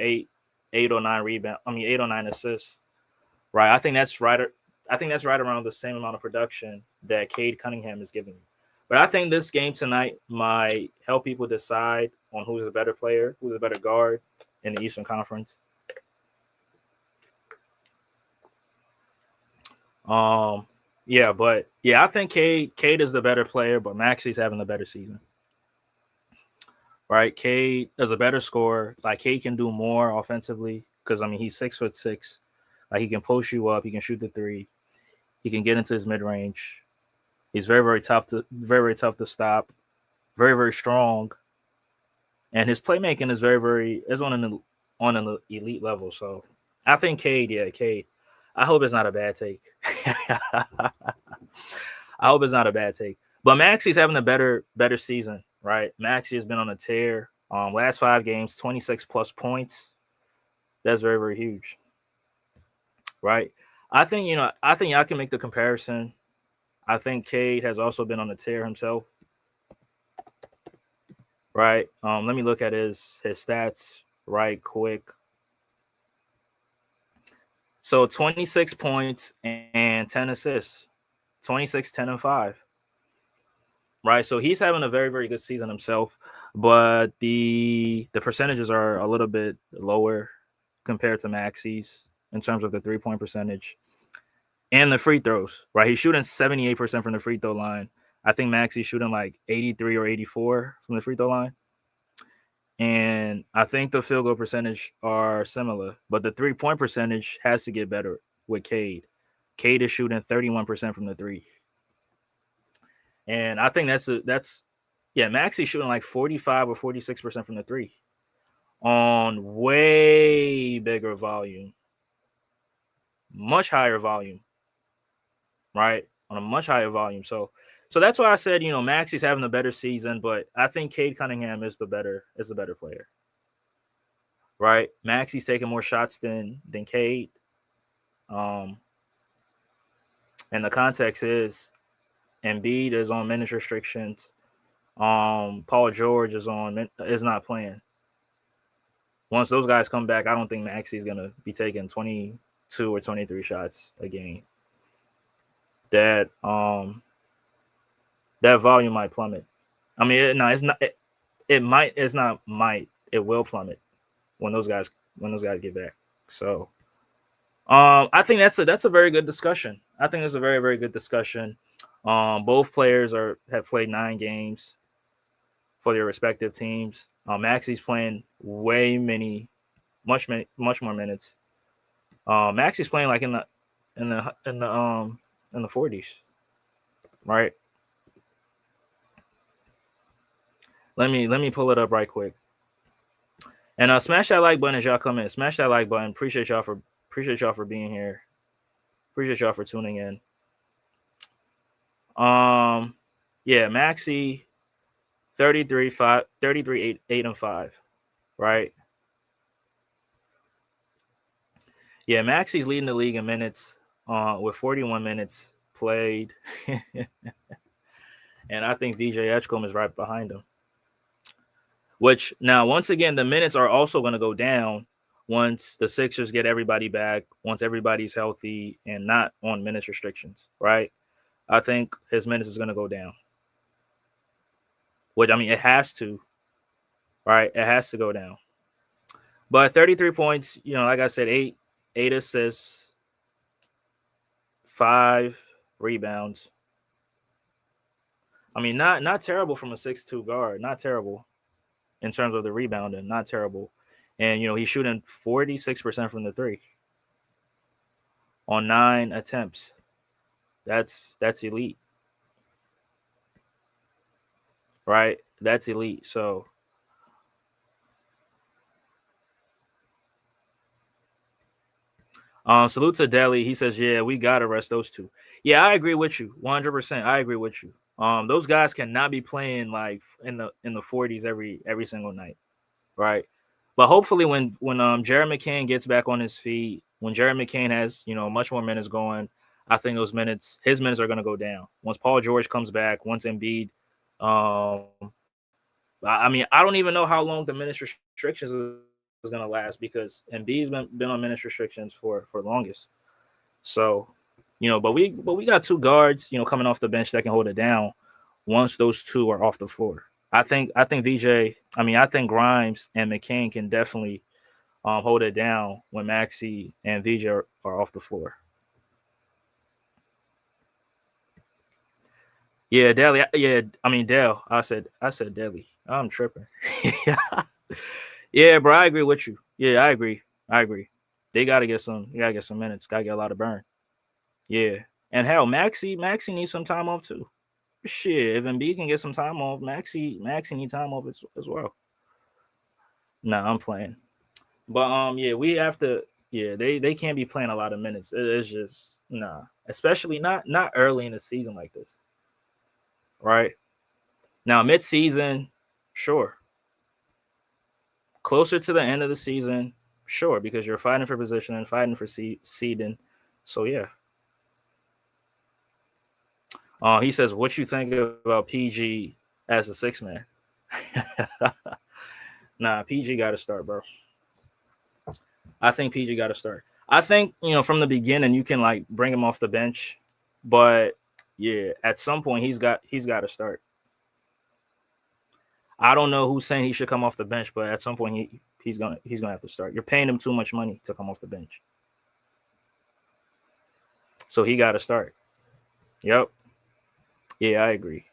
8 or 9 rebound. I mean 8 or 9 assists. Right, I think that's right. I think that's right around the same amount of production that Cade Cunningham is giving you. But I think this game tonight might help people decide on who's a better player, who's a better guard in the Eastern Conference. I think Cade is the better player, but Maxey's having the better season. Right, Cade is a better scorer. Like Cade can do more offensively because he's 6'6". Like he can post you up, he can shoot the three, he can get into his mid range. He's very tough to stop, very very strong, and his playmaking is is on an elite level. So I think Cade. I hope it's not a bad take. I hope it's not a bad take. But Maxey's having a better season, right? Maxey has been on a tear. Last 5 games, 26 plus points. That's very very huge, right? I think y'all can make the comparison. I think Cade has also been on a tear himself, right? Let me look at his stats right quick. So 26 points and 10 assists. 26, 10, and 5. Right. So he's having a very, very good season himself. But the percentages are a little bit lower compared to Maxey's in terms of the 3-point percentage and the free throws. Right. He's shooting 78% from the free throw line. I think Maxey's shooting like 83 or 84 from the free throw line. And I think the field goal percentage are similar, but the 3-point percentage has to get better with Cade. Cade is shooting 31% from the three. And I think Maxey's shooting like 45 or 46% from the three on way bigger volume, much higher volume, right? On a much higher volume. So that's why I said, Maxey's having a better season, but I think Cade Cunningham is the better player. Right? Maxey's taking more shots than Cade. And the context is Embiid is on minutes restrictions. Paul George is not playing. Once those guys come back, I don't think Maxey's gonna be taking 22 or 23 shots a game. That volume might plummet. I mean, it's not. It might. It's not. Might. It will plummet when those guys get back. So, I think that's a very good discussion. I think it's a very very good discussion. Both players have played 9 games for their respective teams. Maxey's playing much more minutes. Maxey's playing like in the 40s, right? Let me pull it up right quick. And smash that like button as y'all come in. Smash that like button. Appreciate y'all for being here. Appreciate y'all for tuning in. Maxey 33 8 and 5, right? Yeah, Maxey's leading the league in minutes with 41 minutes played. And I think VJ Edgecombe is right behind him. Which now, once again, the minutes are also going to go down once the Sixers get everybody back, once everybody's healthy and not on minutes restrictions, right? I think his minutes is going to go down. Which, it has to, right? It has to go down. But 33 points, like I said, 8 assists, 5 rebounds. Not terrible from a 6'2" guard. Not terrible in terms of the rebounding. Not terrible. And, he's shooting 46% from the three on 9 attempts. That's elite. Right? That's elite. So Salute to Delhi. He says, "Yeah, we gotta rest those two." Yeah, I agree with you, 100%. I agree with you. Those guys cannot be playing like in the 40s every single night, right? But hopefully, when Jared McCain gets back on his feet, when Jared McCain has much more minutes going, I think his minutes are going to go down. Once Paul George comes back, once Embiid, I mean, I don't even know how long the minutes restrictions is going to last because Embiid's been on minutes restrictions for the longest. So, but we got two guards, coming off the bench that can hold it down once those two are off the floor. I think VJ, I think Grimes and McCain can definitely hold it down when Maxey and VJ are off the floor. Yeah, Daly. Yeah, Dale. I said Daly. I'm tripping. Yeah, bro. I agree with you. Yeah, I agree. I agree. They gotta get some. You gotta get some minutes. Gotta get a lot of burn. Yeah, and hell, Maxey needs some time off too. Shit, if Embiid can get some time off, Maxey need time off as well. Nah, I'm playing. But yeah, we have to. Yeah, they can't be playing a lot of minutes. It's just nah, especially not early in the season like this, right? Now mid season, sure. Closer to the end of the season, sure, because you're fighting for position and fighting for seeding. So yeah. He says, "What you think about PG as a six man?" Nah, PG got to start, bro. I think PG got to start. I think from the beginning you can like bring him off the bench, but yeah, at some point he's got to start. I don't know who's saying he should come off the bench, but at some point he's gonna have to start. You're paying him too much money to come off the bench, so he got to start. Yep. Yeah, I agree.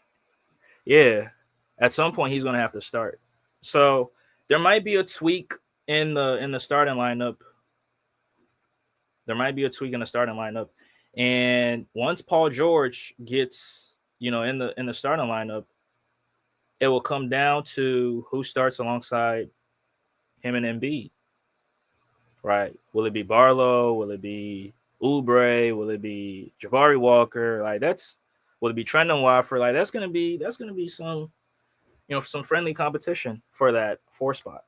Yeah, at some point he's gonna have to start. So there might be a tweak in the starting lineup. There might be a tweak in the starting lineup, and once Paul George gets in the starting lineup, it will come down to who starts alongside him and Embiid. Right? Will it be Barlow? Will it be Oubre? Will it be Jabari Walker? Like that's will it be Trendon Watford? Like that's gonna be some friendly competition for that four spot.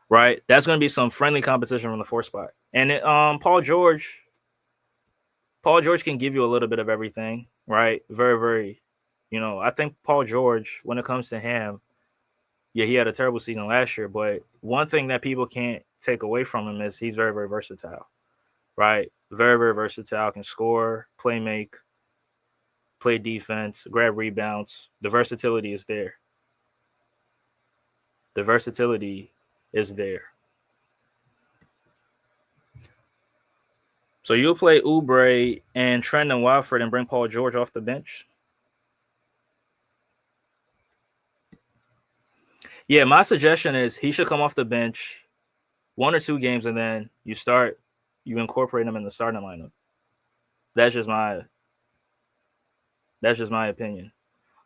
Right? That's gonna be some friendly competition from the four spot. And Paul George can give you a little bit of everything, right? Very, very, I think Paul George, when it comes to him, yeah, he had a terrible season last year, but one thing that people can't take away from him is he's very, very versatile, right? Very, very versatile, can score, play make, play defense, grab rebounds. The versatility is there. The versatility is there. So you'll play Oubre and Trendon Watford and bring Paul George off the bench. Yeah, my suggestion is he should come off the bench 1 or 2 games, and then you incorporate him in the starting lineup. That's just my that's just my opinion.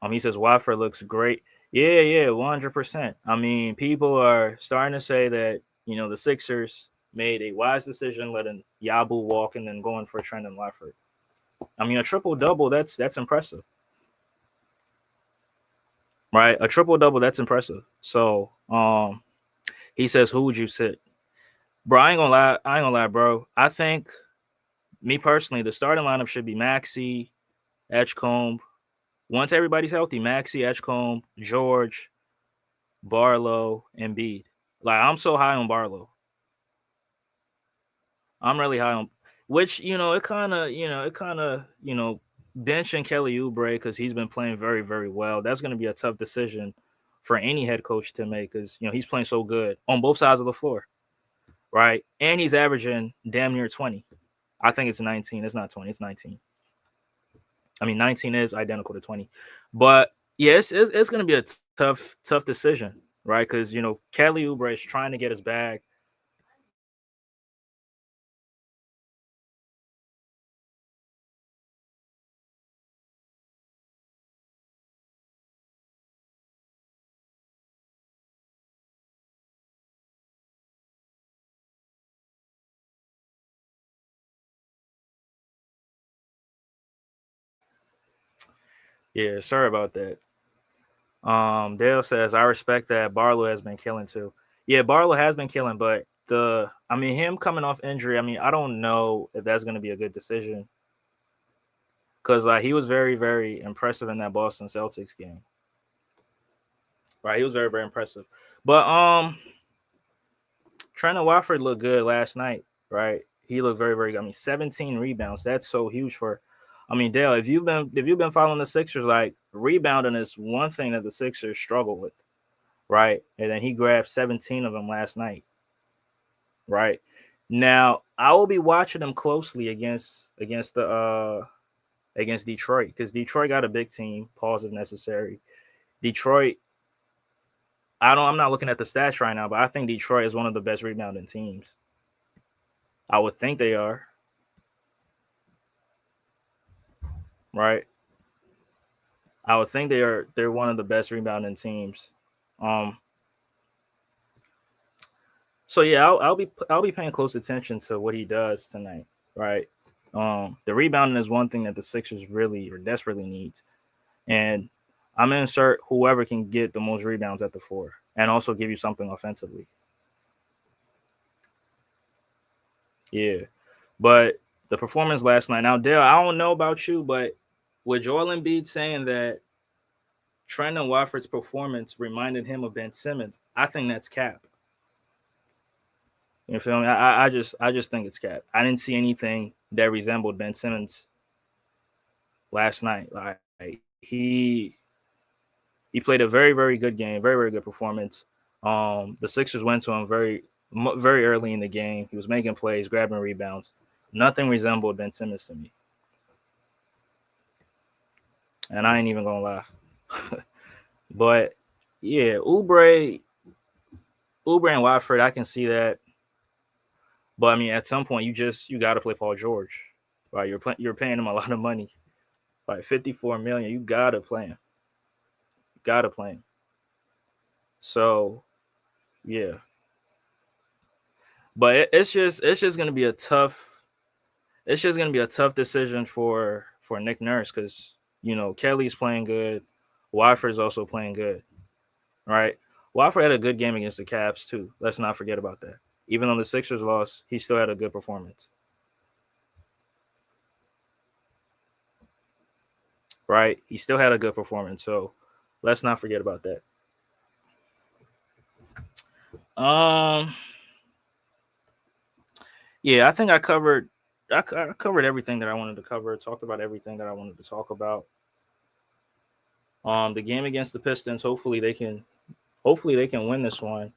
He says Watford looks great. Yeah, yeah, 100%. People are starting to say that the Sixers made a wise decision letting Yabu walk and then going for Trendon Watford. A triple double that's impressive, right? A triple double that's impressive. So he says, who would you sit? Bro, I ain't gonna lie, bro. I think me personally, the starting lineup should be Maxey, Edgecombe. Once everybody's healthy, Maxey, Edgecombe, George, Barlow, and Embiid. Like I'm so high on Barlow. I'm really high on, which it kind of benching Kelly Oubre because he's been playing very, very well. That's going to be a tough decision for any head coach to make because he's playing so good on both sides of the floor, right? And he's averaging damn near 20. I think it's 19. It's not 20. It's 19. 19 is identical to 20. But yeah, it's going to be a tough decision, right? Because Kelly Oubre is trying to get his bag. Yeah, sorry about that. Dale says I respect that Barlow has been killing too. Yeah, Barlow has been killing, but him coming off injury, I mean, I don't know if that's going to be a good decision because like he was very, very impressive in that Boston Celtics game. Right, he was very, very impressive. But Trendon Watford looked good last night. Right, he looked very, very good. I mean, 17 rebounds. That's so huge for. I mean, Dale, if you've been following the Sixers, like rebounding is one thing that the Sixers struggle with. Right, and then he grabbed 17 of them last night. Right now, I will be watching them closely against Detroit because Detroit got a big team. Pause if necessary. Detroit, I'm not looking at the stats right now, but I think Detroit is one of the best rebounding teams. I would think they are, right? I would think they're one of the best rebounding teams. Um so yeah, I'll be paying close attention to what he does tonight, right? The rebounding is one thing that the Sixers really or desperately needs. And I'm gonna insert whoever can get the most rebounds at the four and also give you something offensively. Yeah. But the performance last night. Now, Dale, I don't know about you, but with Joel Embiid saying that Trendon Watford's performance reminded him of Ben Simmons, I think that's cap. You feel me? I just think it's cap. I didn't see anything that resembled Ben Simmons last night. Like he played a very very good game, very very good performance. The Sixers went to him very early in the game. He was making plays, grabbing rebounds. Nothing resembled Ben Simmons to me, and I ain't even gonna lie. But yeah, Oubre and Watford, I can see that. But I mean, at some point, you got to play Paul George, right? You're paying him a lot of money, like 54 million. You gotta play him. Gotta play him. So yeah, but it's just gonna be a tough it's just gonna be a tough decision for Nick Nurse because Kelly's playing good, Watford's also playing good, right? Watford had a good game against the Cavs too. Let's not forget about that. Even though the Sixers lost, he still had a good performance, right? He still had a good performance, so let's not forget about that. Um, yeah, I think I covered everything that I wanted to cover. Talked about everything that I wanted to talk about. The game against the Pistons. Hopefully they can win this one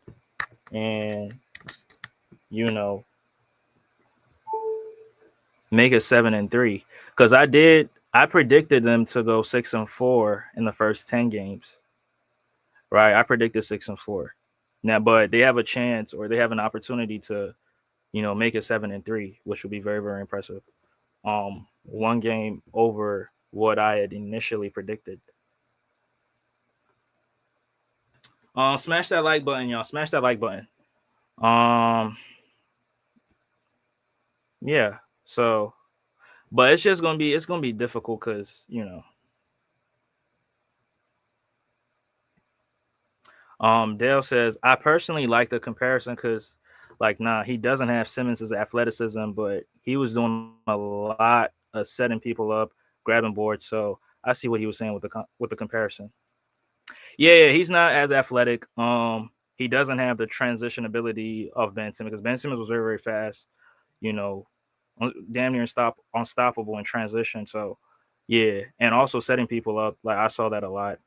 and you know make it 7-3 because I predicted them to go 6-4 in the first 10 games. Right, I predicted 6-4. Now, but they have a chance or they have an opportunity to make it 7-3, which would be very very impressive. One game over what I had initially predicted. Smash that like button, y'all. Smash that like button. Um, yeah. So, but it's gonna be difficult because Dale says I personally like the comparison because like nah he doesn't have Simmons' athleticism, but he was doing a lot of setting people up, grabbing boards. So I see what he was saying with the comparison. Yeah, he's not as athletic. He doesn't have the transition ability of Ben Simmons because Ben Simmons was very, very fast. You know, damn near unstoppable in transition. So, yeah, and also setting people up. Like I saw that a lot.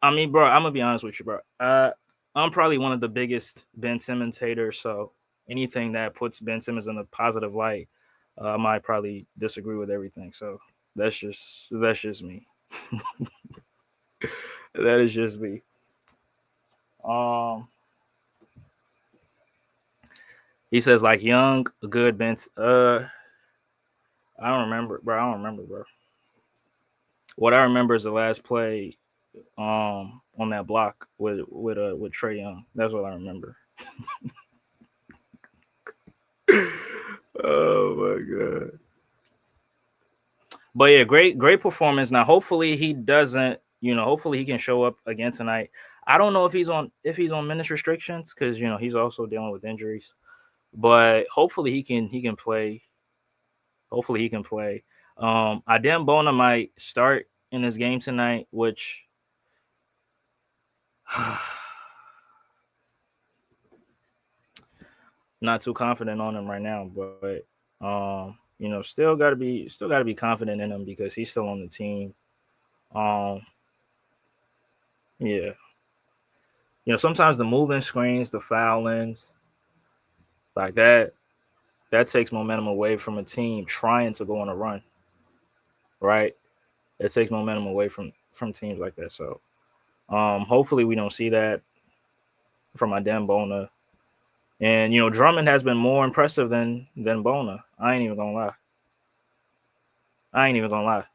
I mean, bro, I'm gonna be honest with you, bro. I'm probably one of the biggest Ben Simmons haters. So anything that puts Ben Simmons in a positive light, I might probably disagree with everything. So that's just me. That is just me. Um, he says like young, good bench. I don't remember, bro. I don't remember, bro. What I remember is the last play, on that block with Trey Young. That's what I remember. Oh my god. But yeah, great performance. Now, hopefully he doesn't. Hopefully he can show up again tonight. I don't know if he's on minutes restrictions because he's also dealing with injuries. But hopefully he can play. Hopefully he can play. Adem Bona might start in this game tonight, which not too confident on him right now. But still got to be confident in him because he's still on the team. Um, yeah, sometimes the moving screens, the foulings, like that takes momentum away from a team trying to go on a run, right? It takes momentum away from teams like that. So hopefully we don't see that from Adem Bona. And Drummond has been more impressive than Bona. I ain't even gonna lie. I ain't even gonna lie.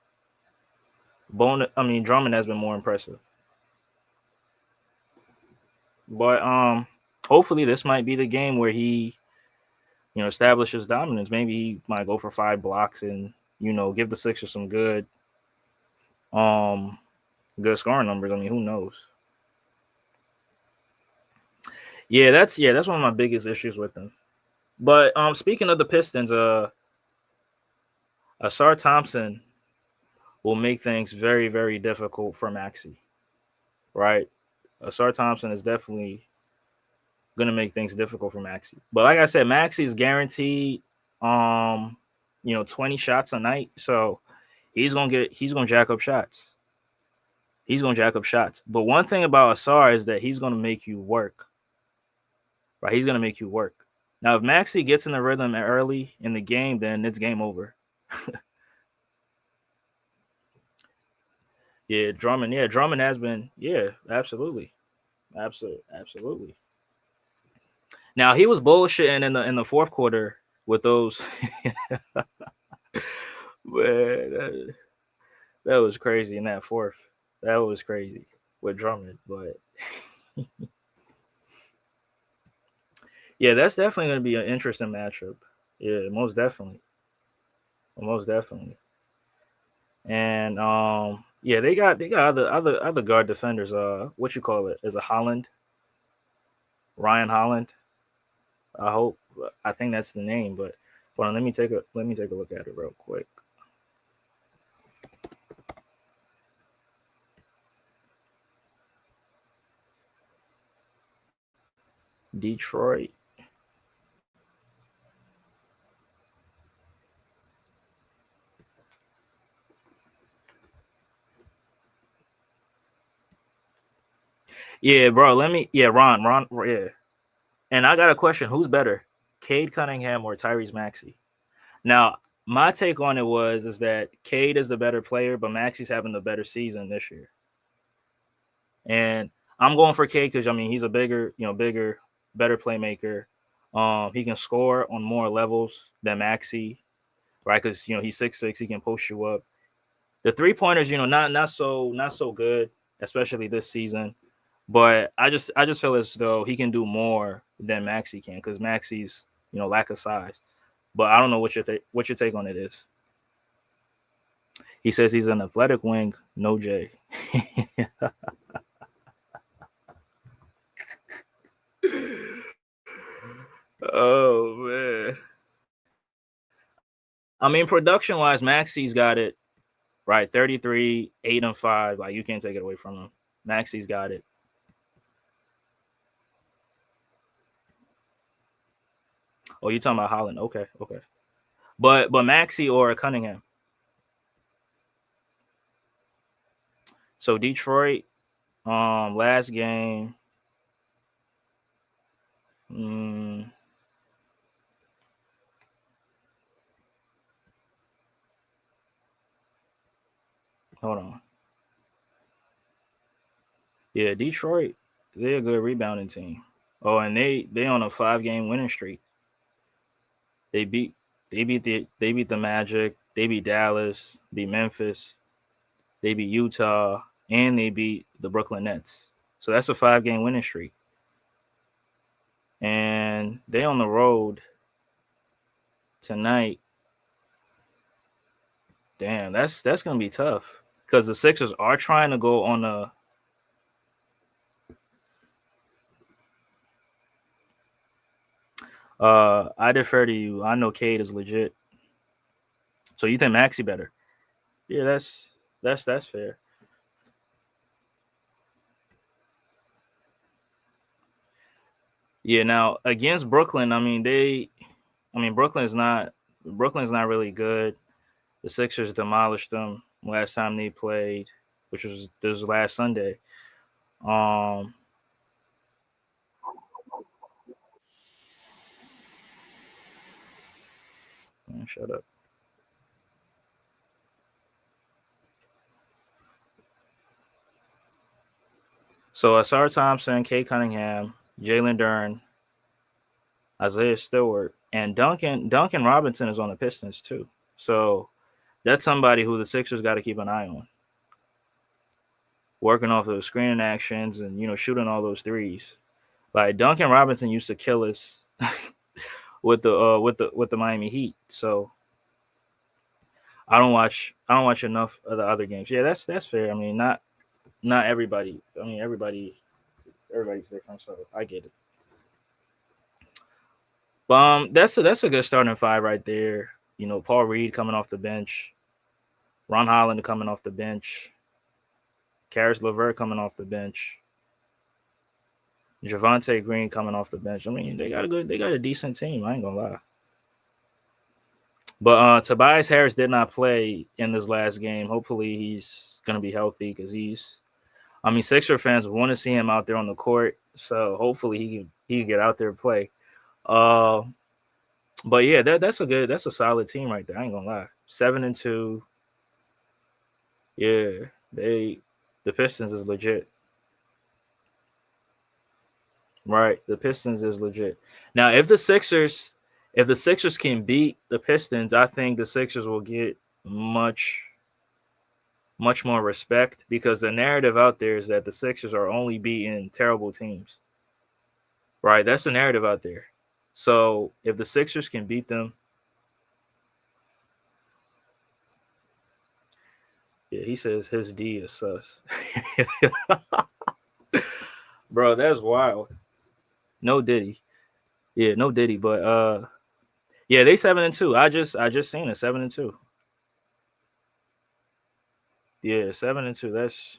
Drummond has been more impressive. But hopefully this might be the game where he establishes dominance. Maybe he might go for 5 blocks and give the Sixers some um good scoring numbers. I mean, who knows? Yeah, that's one of my biggest issues with him. But speaking of the Pistons, Asar Thompson will make things very, very difficult for Maxey, right? Asar Thompson is definitely gonna make things difficult for Maxey. But like I said, Maxey is guaranteed 20 shots a night. So he's gonna jack up shots. He's gonna jack up shots. But one thing about Asar is that he's gonna make you work. Right? He's gonna make you work. Now if Maxey gets in the rhythm early in the game, then it's game over. Drummond has been, absolutely. Absolutely. Now he was bullshitting in the fourth quarter with those. Man, that was crazy in that fourth. That was crazy with Drummond, but yeah, that's definitely going to be an interesting matchup. Yeah, most definitely. And yeah, they got other guard defenders. What you call it? Is a Holland, Ryan Holland. I hope. I think that's the name. But hold on, let me take a look at it real quick. Detroit. Yeah, bro. Ron. Yeah. And I got a question: who's better, Cade Cunningham or Tyrese Maxey? Now, my take on it is that Cade is the better player, but Maxey's having the better season this year. And I'm going for Cade because he's a bigger, better playmaker. He can score on more levels than Maxey, right? Because he's 6'6", he can post you up. The 3-pointers, not so good, especially this season. But I just feel as though he can do more than Maxey can because Maxey's lack of size. But I don't know what your take on it is. He says he's an athletic wing, no J. Oh man. Production wise, Maxey's got it right. 33, 8 and 5. Like you can't take it away from him. Maxey's got it. Oh, you talking about Holland? Okay, okay. But Maxey or Cunningham. So Detroit, last game. Mm, hold on. Yeah, Detroit, they're a good rebounding team. Oh, and they on a 5-game winning streak. They beat they beat the Magic, they beat Dallas, beat Memphis, they beat Utah, and they beat the Brooklyn Nets. So that's a 5-game winning streak. And they on the road tonight Damn, that's gonna be tough because the Sixers are trying to go on a. I defer to you. I know Cade is legit. So you think Maxey better? Yeah, that's fair. Yeah, now against Brooklyn, Brooklyn's not really good. The Sixers demolished them last time they played, which was this was last Sunday. Um, man, shut up. So Asar Thompson, Kay Cunningham, Jalen Duren, Isaiah Stewart, and Duncan Robinson is on the Pistons too. So that's somebody who the Sixers got to keep an eye on, working off those screening actions and shooting all those threes. Like Duncan Robinson used to kill us with the Miami Heat. So I don't watch enough of the other games. Yeah, that's fair. I mean, not everybody. I mean, everybody's different, so I get it. But that's a good starting five right there. Paul Reed coming off the bench, Ron Holland coming off the bench, Karis LeVert coming off the bench, Javante Green coming off the bench. I mean, they got a decent team. I ain't gonna lie. But Tobias Harris did not play in this last game. Hopefully, he's gonna be healthy because Sixer fans want to see him out there on the court. So hopefully he can get out there and play. Uh, but yeah, that's a solid team right there. I ain't gonna lie. 7-2. Yeah, the Pistons is legit. Right. The Pistons is legit. Now, if the Sixers can beat the Pistons, I think the Sixers will get much much more respect because the narrative out there is that the Sixers are only beating terrible teams. Right? That's the narrative out there. So, if the Sixers can beat them, yeah, he says his D is sus. Bro, that's wild. No Diddy. Yeah, no Diddy, but yeah, they 7-2. I just seen it 7-2. Yeah, 7-2. That's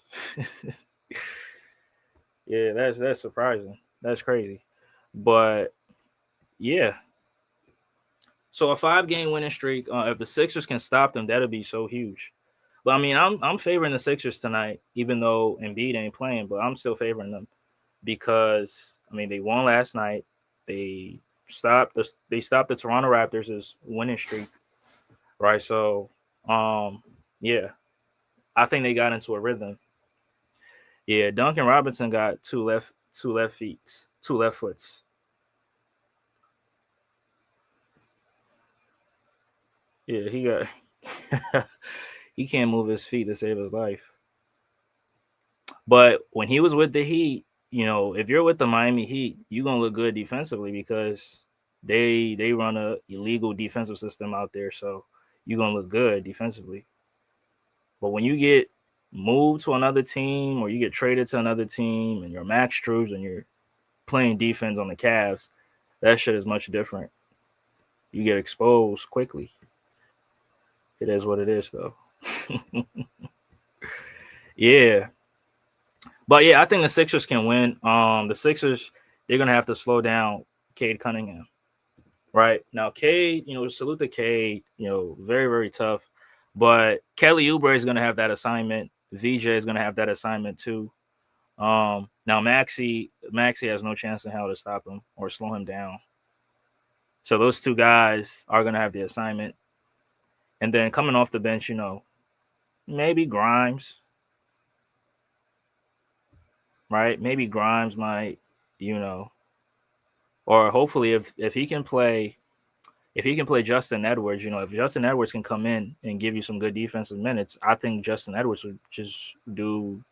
yeah, that's surprising. That's crazy. But yeah, so a 5 game winning streak. If the Sixers can stop them, that'd be so huge. But I mean, I'm favoring the Sixers tonight, even though Embiid ain't playing. But I'm still favoring them because I mean they won last night. They stopped the Toronto Raptors' winning streak, right? So, yeah, I think they got into a rhythm. Yeah, Duncan Robinson got two left feet, two left foots. Yeah, he got he can't move his feet to save his life. But when he was with the Heat, if you're with the Miami Heat, you're gonna look good defensively because they run a illegal defensive system out there, so you're gonna look good defensively. But when you get moved to another team or you get traded to another team and you're Max Struz and you're playing defense on the Cavs, that shit is much different. You get exposed quickly. It is what it is, though. Yeah, but yeah, I think the Sixers can win. The Sixers they're gonna have to slow down Cade Cunningham. Right now, Cade, salute to Cade. Very very tough. But Kelly Oubre is gonna have that assignment. VJ is gonna have that assignment too. Now Maxey has no chance in hell to stop him or slow him down. So those two guys are gonna have the assignment. And then coming off the bench, maybe Grimes, right? Maybe Grimes might, you know, or hopefully if he can play Justin Edwards, if Justin Edwards can come in and give you some good defensive minutes, I think Justin Edwards would just do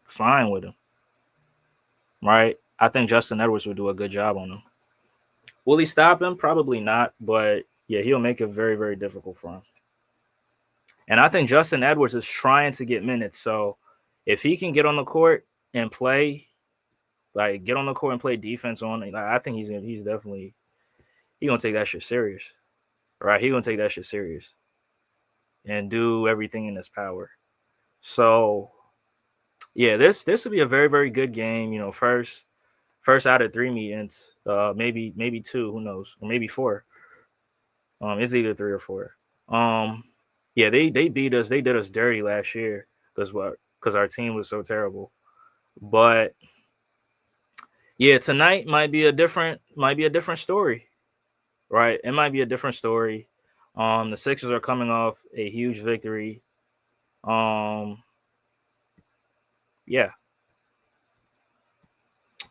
fine with him, right? I think Justin Edwards would do a good job on him. Will he stop him? Probably not, but yeah, he'll make it very, very difficult for him. And I think Justin Edwards is trying to get minutes. So if he can get on the court and play, like get on the court and play defense on, like, I think he's definitely gonna take that shit serious, right? He's gonna take that shit serious and do everything in his power. So yeah, this would be a very, very good game. You know, first out of 3 meetings, maybe 2, who knows, or maybe 4. It's either 3 or 4. Yeah, they beat us. They did us dirty last year because our team was so terrible. But yeah, tonight might be a different story, right? It might be a different story. The Sixers are coming off a huge victory. Yeah.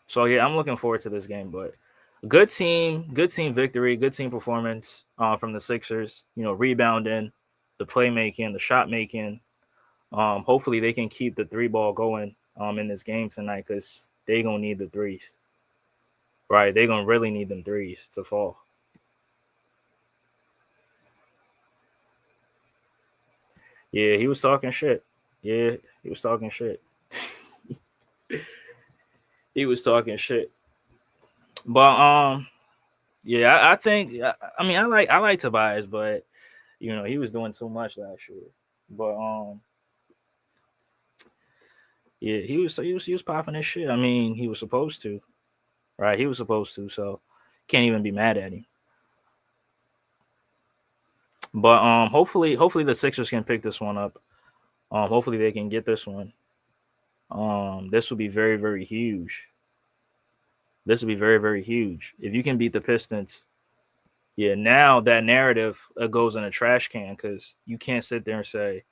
So yeah, I'm looking forward to this game, but good team victory, good team performance from the Sixers. You know, rebounding, the playmaking, the shot making. Hopefully they can keep the 3 ball going in this game tonight because they gonna need the threes. Right, they gonna really need them threes to fall. Yeah, he was talking shit. Yeah, he was talking shit. He was talking shit. But yeah, I think I mean I like Tobias, but you know he was doing too much last year. But yeah, he was popping his shit. I mean, he was supposed to, right? He was supposed to, so can't even be mad at him. But hopefully the Sixers can pick this one up. Hopefully they can get this one. This will be very, very huge. This will be very, very huge. If you can beat the Pistons, yeah, now that narrative goes in a trash can because you can't sit there and say,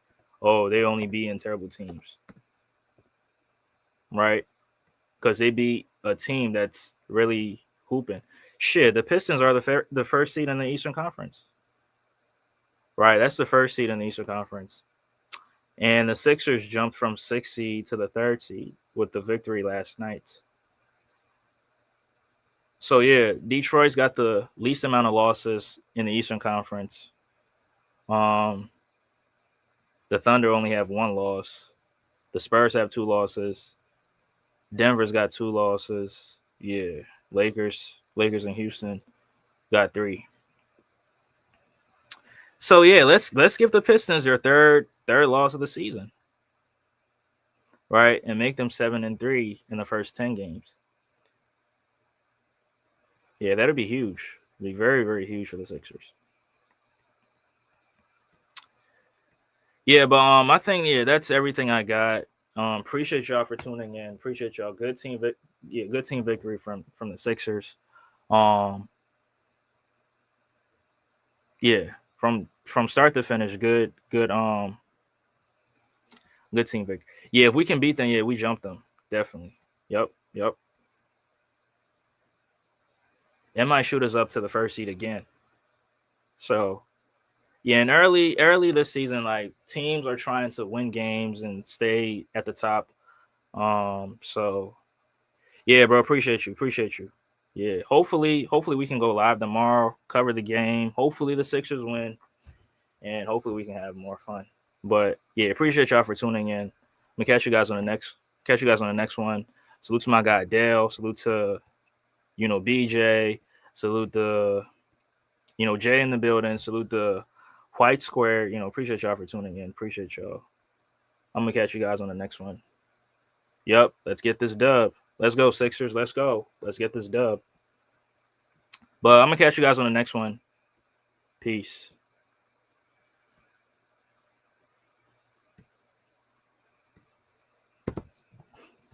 oh, they only beat in terrible teams. Right? Because they beat a team that's really hooping. Shit, the Pistons are the first seed in the Eastern Conference. Right? That's the first seed in the Eastern Conference. And the Sixers jumped from 6th seed to the 3rd seed with the victory last night. So yeah, Detroit's got the least amount of losses in the Eastern Conference. The Thunder only have 1 loss. The Spurs have 2 losses. Denver's got 2 losses. Yeah, Lakers and Houston got 3. So yeah, let's give the Pistons their third loss of the season, right, and make them 7-3 in the first 10 games. Yeah, that'd be huge. It'd be very, very huge for the Sixers. Yeah, but I think that's everything I got. Appreciate y'all for tuning in. Appreciate y'all. Good team victory from the Sixers. Yeah, from start to finish, good team victory. Yeah, if we can beat them, yeah, we jump them definitely. Yep. It might shoot us up to the 1st seed again. So yeah, and early this season, like teams are trying to win games and stay at the top. So yeah, bro, appreciate you. Yeah, hopefully we can go live tomorrow, cover the game. Hopefully the Sixers win, and hopefully we can have more fun. But yeah, appreciate y'all for tuning in. I'm gonna catch you guys on the next one. Salute to my guy Dale. Salute to BJ. Salute the Jay in the building. Salute the White Square. Appreciate y'all for tuning in. Appreciate y'all. I'm gonna catch you guys on the next one. Yep, let's get this dub. Let's go, Sixers. Let's go. Let's get this dub. But I'm gonna catch you guys on the next one. Peace.